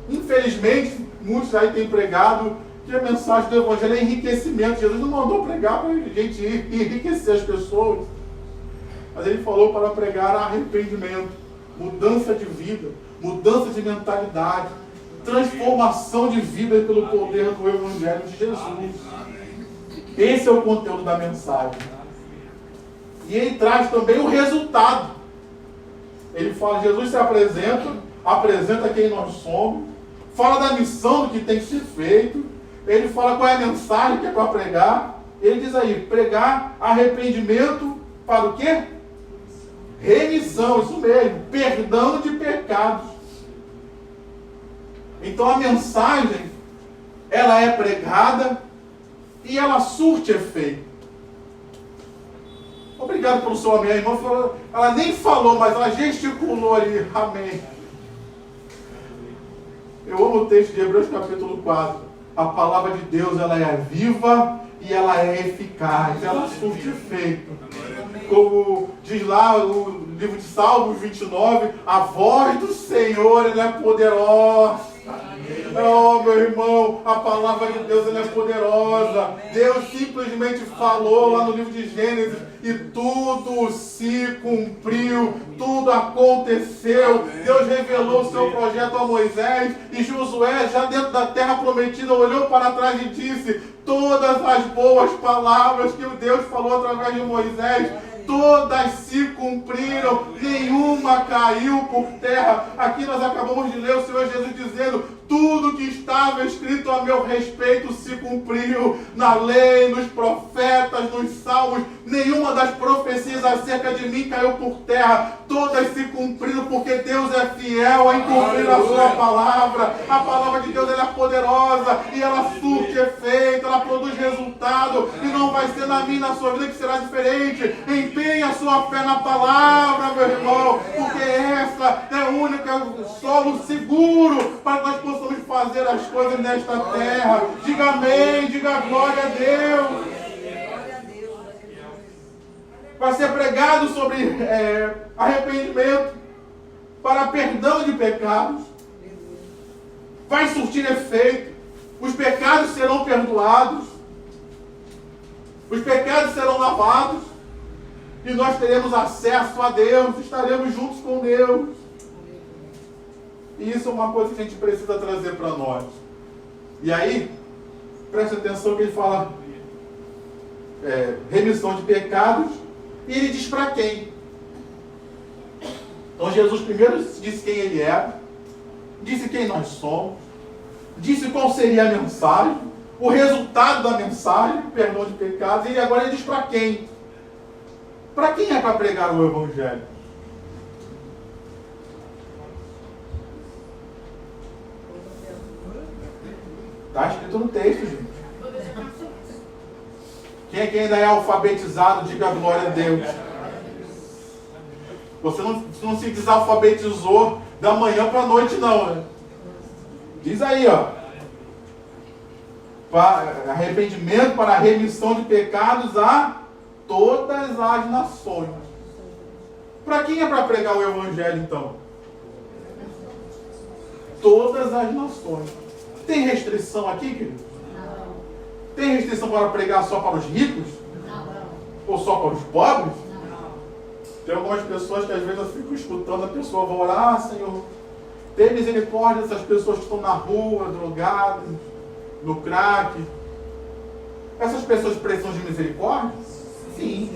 Infelizmente, muitos aí têm pregado que a mensagem do Evangelho é enriquecimento. Jesus não mandou pregar para a gente enriquecer as pessoas. Mas Ele falou para pregar arrependimento, mudança de vida, mudança de mentalidade, transformação de vida pelo poder do Evangelho de Jesus. Esse é o conteúdo da mensagem. E Ele traz também o resultado. Ele fala, Jesus se apresenta quem nós somos, fala da missão do que tem que ser feito, Ele fala qual é a mensagem que é para pregar. Ele diz aí, pregar arrependimento para o quê? Remissão, isso mesmo, perdão de pecados. Então a mensagem, ela é pregada e ela surte efeito. Obrigado pelo seu amém. A irmã falou, ela nem falou, mas ela gesticulou ali, amém. Eu amo o texto de Hebreus capítulo 4. A palavra de Deus, ela é viva e ela é eficaz, ela surte efeito. Como diz lá o livro de Salmos 29, a voz do Senhor, ela é poderosa. Oh, meu irmão, a palavra de Deus, ela é poderosa. Deus simplesmente falou lá no livro de Gênesis e tudo se cumpriu, tudo aconteceu. Deus revelou o seu projeto a Moisés e Josué, já dentro da terra prometida, olhou para trás e disse: todas as boas palavras que o Deus falou através de Moisés, Todas se cumpriram, nenhuma caiu por terra. Aqui nós acabamos de ler o Senhor Jesus dizendo: tudo que estava escrito a meu respeito se cumpriu. Na lei, nos profetas, nos salmos, nenhuma das profecias acerca de mim caiu por terra. Todas se cumpriram, porque Deus é fiel em cumprir a sua palavra. A palavra de Deus, ela é poderosa e ela surte efeito, ela produz resultado. E não vai ser na minha e na sua vida que será diferente. Empenhe a sua fé na palavra, meu irmão, porque essa é o único solo seguro para que nós possamos fazer as coisas nesta terra. Diga amém, diga glória a Deus. Vai ser pregado sobre arrependimento para perdão de pecados. Vai surtir efeito. Os pecados serão perdoados. Os pecados serão lavados. E nós teremos acesso a Deus. Estaremos juntos com Deus. E isso é uma coisa que a gente precisa trazer para nós. E aí, preste atenção que ele fala remissão de pecados. E ele diz para quem? Então Jesus primeiro disse quem ele era, disse quem nós somos, disse qual seria a mensagem, o resultado da mensagem, perdão de pecados, e agora ele diz para quem? Para quem é para pregar o Evangelho? Está escrito no texto, gente. Quem é que ainda é alfabetizado, diga glória a Deus. Você não se desalfabetizou da manhã para a noite, não, né? Diz aí, ó. Arrependimento para a remissão de pecados a todas as nações. Para quem é para pregar o Evangelho, então? Todas as nações. Tem restrição aqui, querido? Tem restrição para pregar só para os ricos? Não. Ou só para os pobres? Não. Tem algumas pessoas que às vezes eu fico escutando, a pessoa vai orar: Senhor, tem misericórdia dessas pessoas que estão na rua, drogadas, no crack. Essas pessoas precisam de misericórdia? Sim.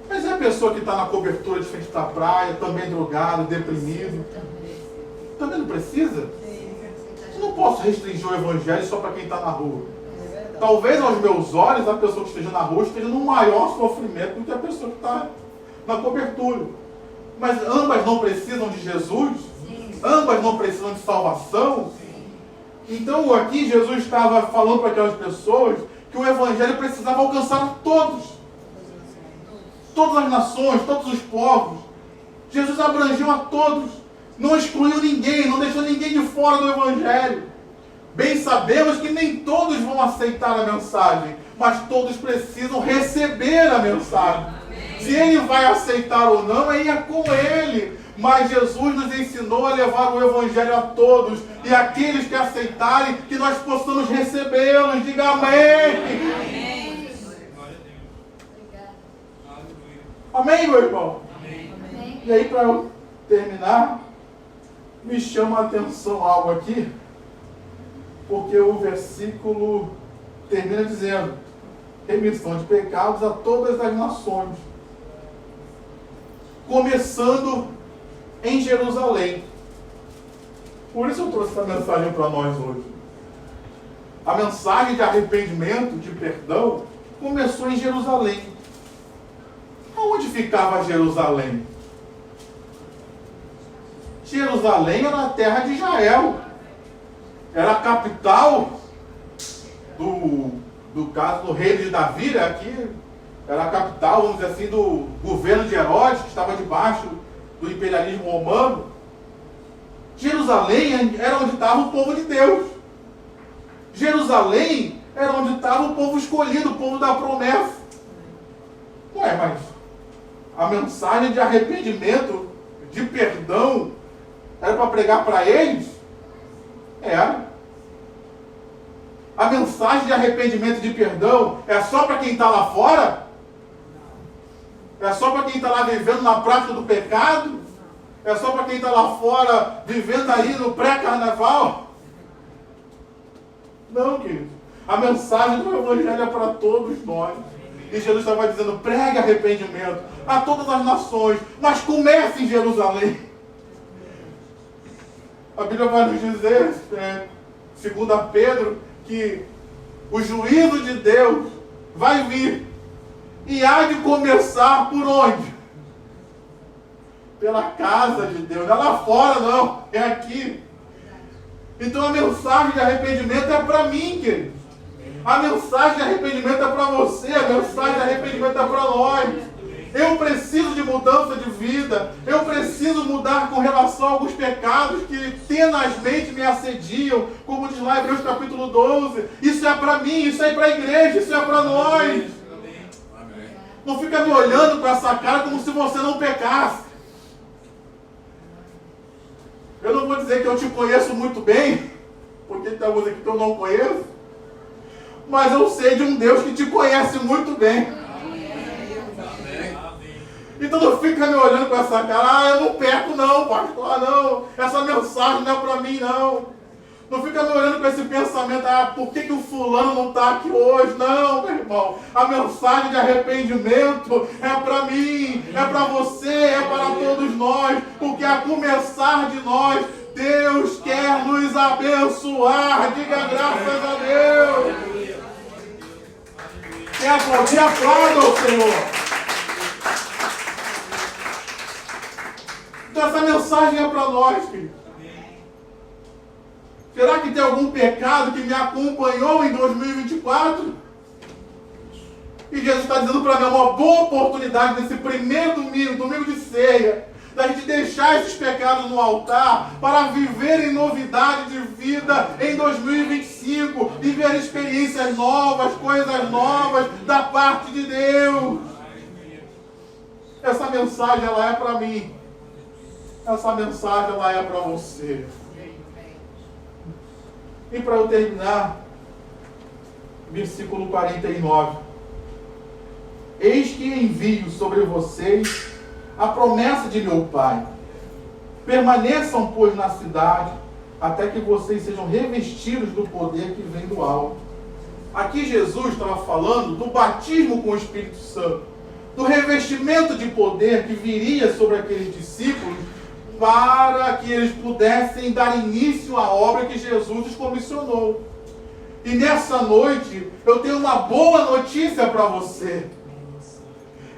Mas é a pessoa que está na cobertura de frente da praia, também drogado, deprimido, também não precisa? Eu não posso restringir o Evangelho só para quem está na rua. Talvez aos meus olhos a pessoa que esteja na rua esteja num maior sofrimento do que a pessoa que está na cobertura. Mas ambas não precisam de Jesus? Ambas não precisam de salvação? Então aqui Jesus estava falando para aquelas pessoas que o Evangelho precisava alcançar a todos. Todas as nações, todos os povos. Jesus abrangeu a todos. Não excluiu ninguém, não deixou ninguém de fora do Evangelho. Bem sabemos que nem todos vão aceitar a mensagem, mas todos precisam receber a mensagem. Se ele vai aceitar ou não, aí é com ele. Mas Jesus nos ensinou a levar o Evangelho a todos. E aqueles que aceitarem, que nós possamos recebê-los. Diga amém. Amém. Amém, meu irmão? Amém. E aí, para eu terminar, me chama a atenção algo aqui, porque o versículo termina dizendo: remissão de pecados a todas as nações, começando em Jerusalém. Por isso eu trouxe essa mensagem para nós hoje. A mensagem de arrependimento, de perdão, começou em Jerusalém. Onde ficava Jerusalém? Jerusalém era a terra de Israel. Era a capital do caso do rei de Davi, aqui era a capital, vamos dizer assim, do governo de Herodes, que estava debaixo do imperialismo romano. Jerusalém era onde estava o povo de Deus. Jerusalém era onde estava o povo escolhido, o povo da promessa. Ué, mas a mensagem de arrependimento, de perdão, era para pregar para eles? Era. A mensagem de arrependimento e de perdão é só para quem está lá fora? É só para quem está lá vivendo na prática do pecado? É só para quem está lá fora vivendo aí no pré-carnaval? Não, querido. A mensagem do Evangelho é para todos nós. E Jesus estava dizendo, pregue arrependimento a todas as nações, mas comece em Jerusalém. A Bíblia vai nos dizer, segundo a Pedro, que o juízo de Deus vai vir. E há de começar por onde? Pela casa de Deus. Não é lá fora, não. É aqui. Então a mensagem de arrependimento é para mim, querido. A mensagem de arrependimento é para você. A mensagem de arrependimento é para nós. Eu preciso de mudança de vida. Eu preciso mudar com relação a alguns pecados que tenazmente me assediam. Como diz lá em Hebreus capítulo 12. Isso é para mim, isso é para a igreja, isso é para nós. Não fica me olhando com essa cara como se você não pecasse. Eu não vou dizer que eu te conheço muito bem, porque tem alguns aqui que eu não conheço, mas eu sei de um Deus que te conhece muito bem. Então não fica me olhando com essa cara, eu não peco não, pastor, não, essa mensagem não é para mim não. Não fica me olhando com esse pensamento, por que o fulano não está aqui hoje? Não, meu irmão, a mensagem de arrependimento é para mim, é para você, é para todos nós, porque a começar de nós, Deus quer nos abençoar. Diga graças a Deus. Quem aplaudir, aplauda o Senhor. Então essa mensagem é para nós, filho. Será que tem algum pecado que me acompanhou em 2024? E Jesus está dizendo para mim, é uma boa oportunidade nesse primeiro domingo de ceia, da gente deixar esses pecados no altar para viver em novidade de vida em 2025, viver experiências novas, coisas novas da parte de Deus. Essa mensagem ela é para mim. Essa mensagem ela é para você. E para eu terminar, versículo 49. Eis que envio sobre vocês a promessa de meu Pai. Permaneçam, pois, na cidade, até que vocês sejam revestidos do poder que vem do alto. Aqui Jesus estava falando do batismo com o Espírito Santo, do revestimento de poder que viria sobre aqueles discípulos, para que eles pudessem dar início à obra que Jesus os comissionou. E nessa noite, eu tenho uma boa notícia para você.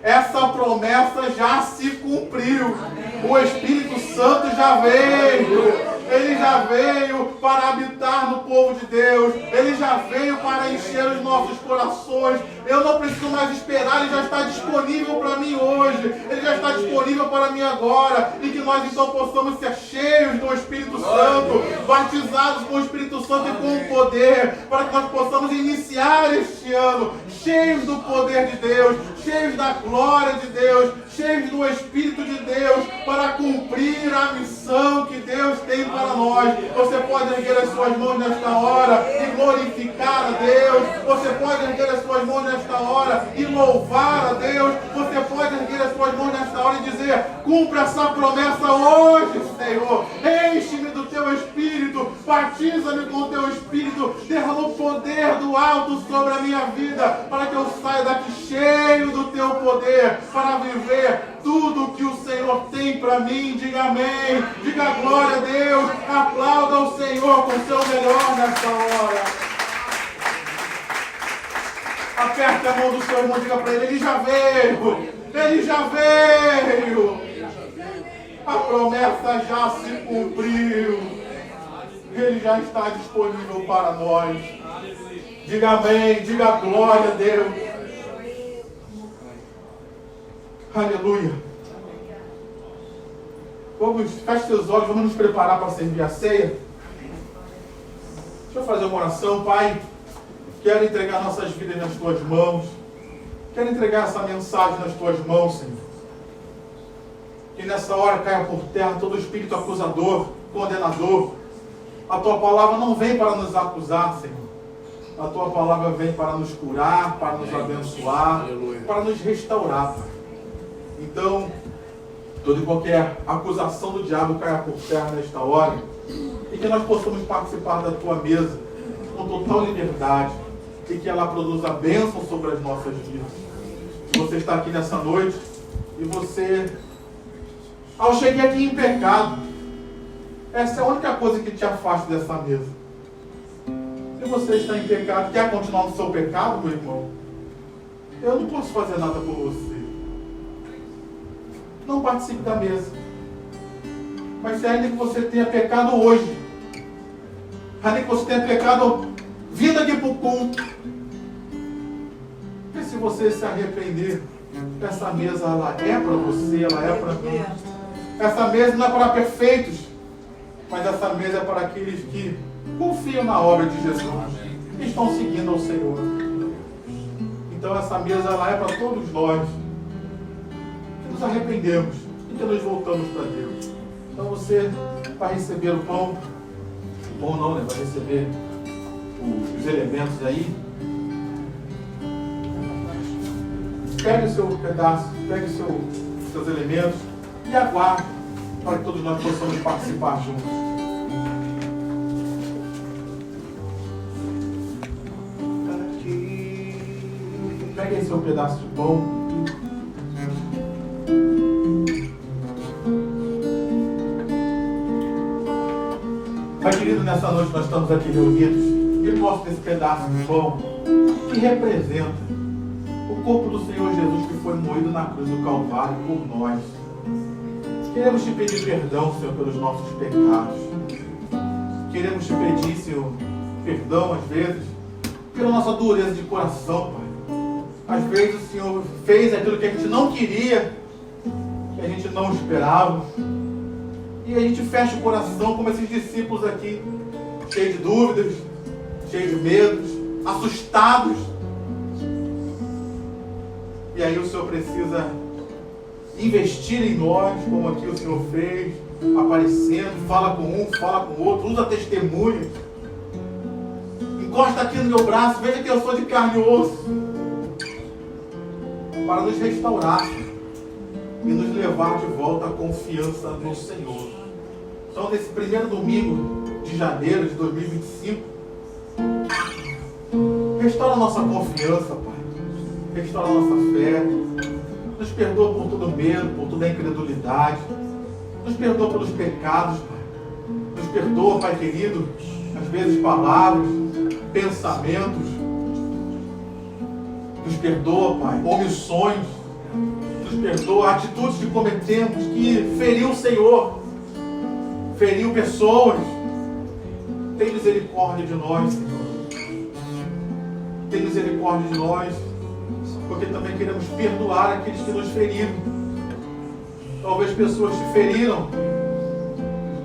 Essa promessa já se cumpriu. O Espírito Santo já veio. Ele já veio para habitar no povo de Deus. Ele já veio para encher os nossos corações. Eu não preciso mais esperar. Ele já está disponível para mim hoje. Ele já está disponível para mim agora. E que nós então possamos ser cheios do Espírito Santo, batizados com o Espírito Santo e com o poder, para que nós possamos iniciar este ano cheios do poder de Deus, cheios da glória de Deus, cheios do Espírito de Deus, para cumprir a missão que Deus tem para nós. Você pode erguer as suas mãos nesta hora e glorificar a Deus. Você pode erguer as suas mãos nesta hora e louvar a Deus. Você pode erguer as suas mãos nesta hora e dizer: cumpra essa promessa hoje, Senhor. Enche-me do teu Espírito, batiza-me com o teu Espírito, derrama o poder do alto sobre a minha vida, para que eu saia daqui cheio do teu poder, para viver tudo que o Senhor tem para mim. Diga amém, diga glória a Deus, aplauda o Senhor com o seu melhor nesta hora. Aperte a mão do seu irmão, diga para ele: ele já veio, ele já veio, a promessa já se cumpriu, ele já está disponível para nós. Diga amém, diga glória a Deus. Aleluia. Vamos, feche seus olhos, vamos nos preparar para servir a ceia. Deixa eu fazer uma oração. Pai, quero entregar nossas vidas nas tuas mãos. Quero entregar essa mensagem nas tuas mãos, Senhor. Que nessa hora caia por terra todo espírito acusador, condenador. A tua palavra não vem para nos acusar, Senhor. A tua palavra vem para nos curar, para nos abençoar, para nos restaurar, Pai. Então, toda e qualquer acusação do diabo caia por terra nesta hora, e que nós possamos participar da tua mesa com total liberdade, e que ela produza bênção sobre as nossas vidas. Você está aqui nessa noite e você, ao chegar aqui em pecado, essa é a única coisa que te afasta dessa mesa. Se você está em pecado, quer continuar no seu pecado, meu irmão, eu não posso fazer nada por você. Não participe da mesa. Mas se ainda que você tenha pecado hoje, ainda que você tenha pecado vindo aqui para o culto, e se você se arrepender, essa mesa ela é para você, ela é para mim. Essa mesa não é para perfeitos, mas essa mesa é para aqueles que confiam na obra de Jesus e estão seguindo ao Senhor. Então essa mesa ela é para todos nós que nos arrependemos e que nos voltamos para Deus. Então você vai receber o pão não, né? Vai receber os elementos aí. Pegue o seu pedaço, pegue os seus elementos e aguarde para que todos nós possamos participar juntos. Pegue aí seu pedaço de pão. Pai querido, nessa noite nós estamos aqui reunidos e mostra esse pedaço de pão que representa o corpo do Senhor Jesus que foi moído na cruz do Calvário por nós. Queremos te pedir perdão, Senhor, pelos nossos pecados. Queremos te pedir, Senhor, perdão às vezes pela nossa dureza de coração, Pai. Às vezes o Senhor fez aquilo que a gente não queria, que a gente não esperava. E a gente fecha o coração como esses discípulos aqui, cheios de dúvidas, cheios de medos, assustados. E aí o Senhor precisa investir em nós, como aqui o Senhor fez, aparecendo, fala com um, fala com o outro, usa testemunho. Encosta aqui no meu braço, veja que eu sou de carne e osso. Para nos restaurar e nos levar de volta à confiança no Senhor. Então, nesse primeiro domingo de janeiro de 2025, restaura a nossa confiança, Pai. Restaura a nossa fé. Nos perdoa por todo medo, por toda incredulidade. Nos perdoa pelos pecados, Pai. Nos perdoa, Pai querido, às vezes palavras, pensamentos. Nos perdoa, Pai, omissões. Nos perdoa atitudes que cometemos que feriu o Senhor, feriu pessoas. Tem misericórdia de nós, Senhor. Tem misericórdia de nós, porque também queremos perdoar aqueles que nos feriram. Talvez pessoas te feriram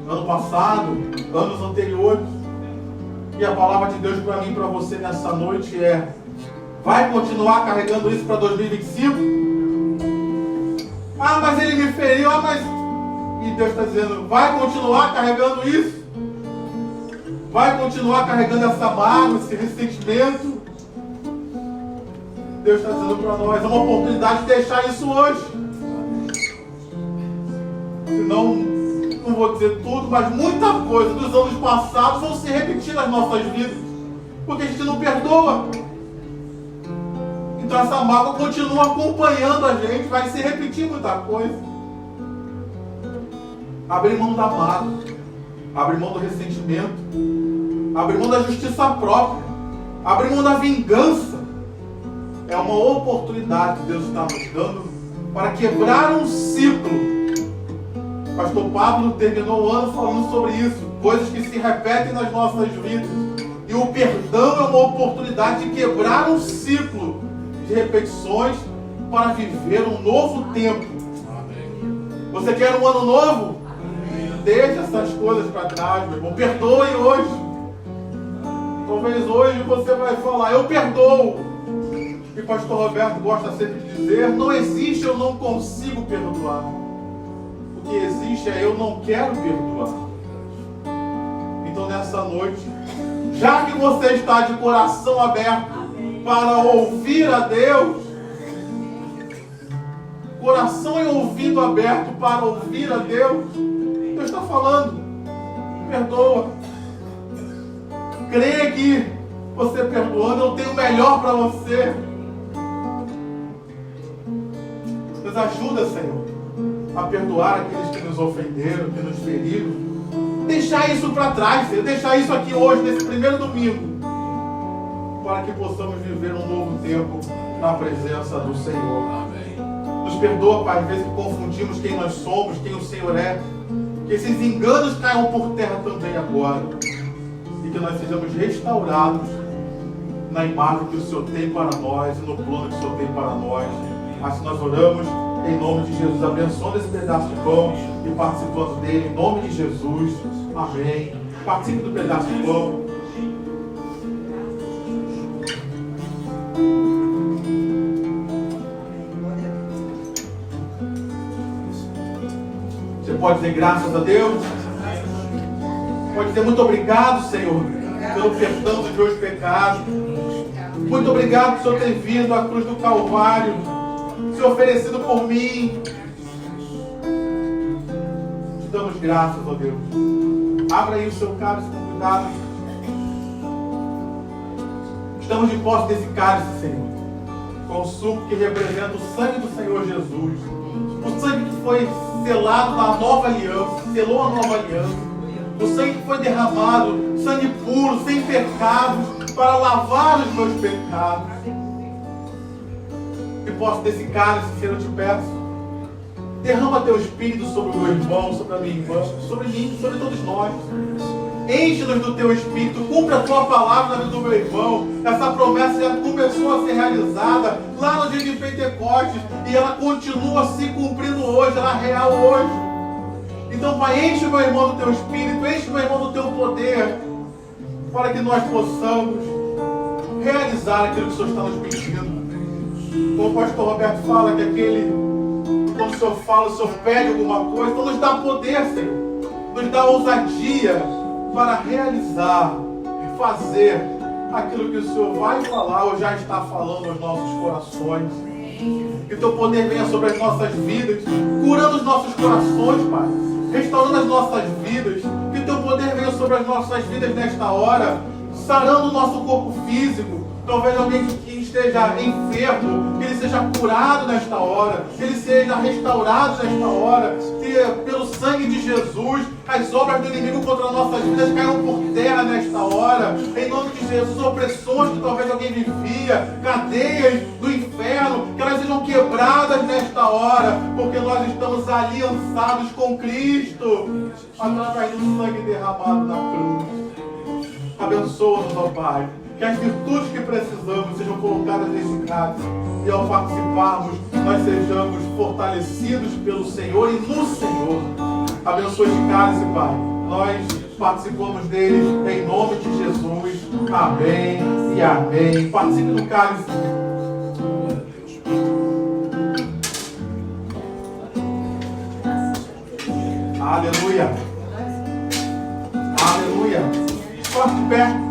ano passado, anos anteriores. E a palavra de Deus para mim e para você nessa noite é: vai continuar carregando isso para 2025? Ah, mas ele me feriu, E Deus está dizendo: vai continuar carregando isso? Vai continuar carregando essa mágoa, esse ressentimento? Deus está dizendo para nós: é uma oportunidade de deixar isso hoje. Senão, não vou dizer tudo, mas muita coisa dos anos passados vão se repetir nas nossas vidas, porque a gente não perdoa. Então essa mágoa continua acompanhando a gente, vai se repetir muita coisa. Abre mão da mágoa, abre mão do ressentimento, abre mão da justiça própria, abre mão da vingança. É uma oportunidade que Deus está nos dando para quebrar um ciclo. Pastor Pablo terminou o ano falando sobre isso, coisas que se repetem nas nossas vidas. E o perdão é uma oportunidade de quebrar um ciclo de repetições para viver um novo tempo. Você quer um ano novo? Deixe essas coisas para trás, meu irmão. Perdoe hoje. Talvez hoje você vai falar: eu perdoo. E pastor Roberto gosta sempre de dizer: não existe eu não consigo perdoar. O que existe é eu não quero perdoar. Então nessa noite, já que você está de coração aberto para ouvir a Deus, coração e ouvido aberto para ouvir a Deus, Deus está falando: perdoa. Creia que você perdoando, eu tenho o melhor para você. ajuda, Senhor, a perdoar aqueles que nos ofenderam, que nos feriram. Deixar isso para trás, Senhor. Deixar isso aqui hoje, nesse primeiro domingo, para que possamos viver um novo tempo na presença do Senhor. Amém. Nos perdoa, Pai, às vezes que confundimos quem nós somos, quem o Senhor é. Que esses enganos caiam por terra também agora. E que nós sejamos restaurados na imagem que o Senhor tem para nós e no plano que o Senhor tem para nós. Assim nós oramos em nome de Jesus, abençoando esse pedaço de pão e participando dele em nome de Jesus. Amém. Participe do pedaço de pão. Você pode dizer graças a Deus. Pode dizer muito obrigado, Senhor, pelo perdão dos meus pecados. Muito obrigado por o Senhor ter vindo à cruz do Calvário, se oferecido por mim. Te damos graças, ó Deus. Abra aí o seu cálice com cuidado. Estamos de posse desse cálice, Senhor, com o suco que representa o sangue do Senhor Jesus. O sangue que foi selado na nova aliança, selou a nova aliança. O sangue que foi derramado, sangue puro, sem pecados, para lavar os meus pecados. Que posso desse cálice, Senhor, eu te peço. Derrama teu Espírito sobre o meu irmão, sobre a minha irmã, sobre mim, sobre todos nós. Enche-nos do teu Espírito, cumpre a tua palavra na vida do meu irmão. Essa promessa já começou a ser realizada lá no dia de Pentecostes e ela continua se cumprindo hoje, ela é real hoje. Então, Pai, enche o meu irmão do teu Espírito, enche o meu irmão do teu poder, para que nós possamos realizar aquilo que o Senhor está nos pedindo. Como o pastor Roberto fala, que quando o Senhor fala, o Senhor pede alguma coisa, então nos dá poder, Senhor, nos dá ousadia para realizar e fazer aquilo que o Senhor vai falar ou já está falando aos nossos corações. Que o teu poder venha sobre as nossas vidas, curando os nossos corações, Pai, restaurando as nossas vidas. Que o teu poder venha sobre as nossas vidas nesta hora, sarando o nosso corpo físico. Talvez alguém que esteja enfermo, que ele seja curado nesta hora, que ele seja restaurado nesta hora, que pelo sangue de Jesus as obras do inimigo contra nossas vidas caiam por terra nesta hora. Em nome de Jesus, opressões que talvez alguém vivia, cadeias do inferno, que elas sejam quebradas nesta hora, porque nós estamos aliançados com Cristo através do sangue derramado na cruz. Abençoa-nos, ó Pai, que as virtudes que precisamos sejam colocadas nesse cálice e ao participarmos nós sejamos fortalecidos pelo Senhor e no Senhor. Abençoa este cálice, Pai. Nós participamos dele em nome de Jesus. Amém e amém. Participe do cálice. Aleluia. Aleluia. Coloque de pé.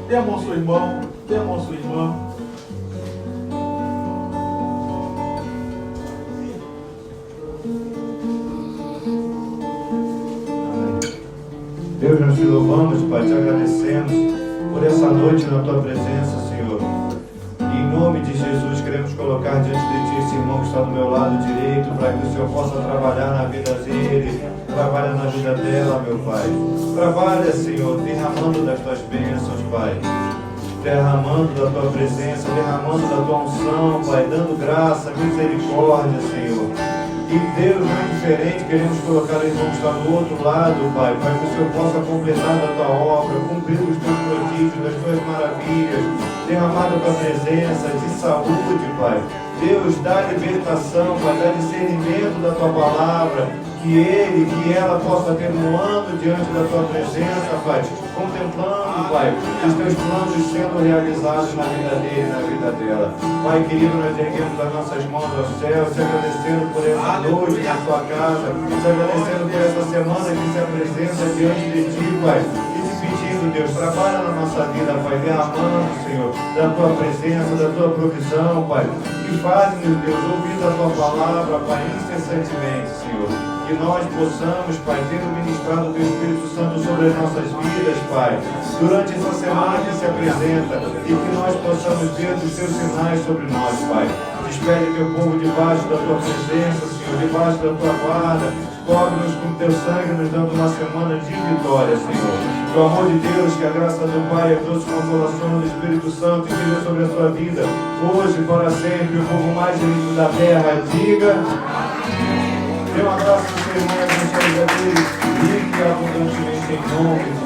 Dê a mão ao seu irmão, dê a mão à sua irmã. Deus, nós te louvamos, Pai, te agradecemos por essa noite na tua presença, Senhor. E em nome de Jesus, queremos colocar diante de ti esse irmão que está do meu lado direito, para que o Senhor possa trabalhar na vida dele, trabalha na vida dela, meu Pai. Trabalha, Senhor, derramando das tuas bênçãos, Pai. Derramando da tua presença, derramando da tua unção, Pai. Dando graça, misericórdia, Senhor. E Deus, não é diferente, queremos colocar o irmão que está do outro lado, Pai, para que o Senhor possa completar da tua obra, cumprir os teus prodígios, as tuas maravilhas, derramar da tua presença, de saúde, Pai. Deus, dá libertação, Pai, dá discernimento da tua palavra. que ela possa ter um ano diante da tua presença, Pai, contemplando, Pai, os teus planos sendo realizados na vida dele, na vida dela. Pai querido, nós erguemos as nossas mãos ao céu, te agradecendo por essa noite na tua casa, te agradecendo por essa semana que se apresenta diante de ti, Pai, e te pedindo, Deus, trabalha na nossa vida, Pai, derramando, Senhor, da tua presença, da tua provisão, Pai, e faz-nos, Deus, ouvir a tua palavra, Pai, incessantemente, Senhor. Que nós possamos, Pai, tendo ministrado o Teu Espírito Santo sobre as nossas vidas, Pai, durante essa semana que se apresenta, e que nós possamos ver os Teus sinais sobre nós, Pai. Despede Teu povo debaixo da Tua presença, Senhor, debaixo da Tua guarda. Cobre-nos com Teu sangue, nos dando uma semana de vitória, Senhor. Que o amor de Deus, que a graça do Pai, a doce consolação do Espírito Santo esteja sobre a sua vida, hoje e para sempre. O povo mais lindo da terra, diga. Dê um abraço no seu irmão, abençoe a Deus, rique e abundantemente em nome de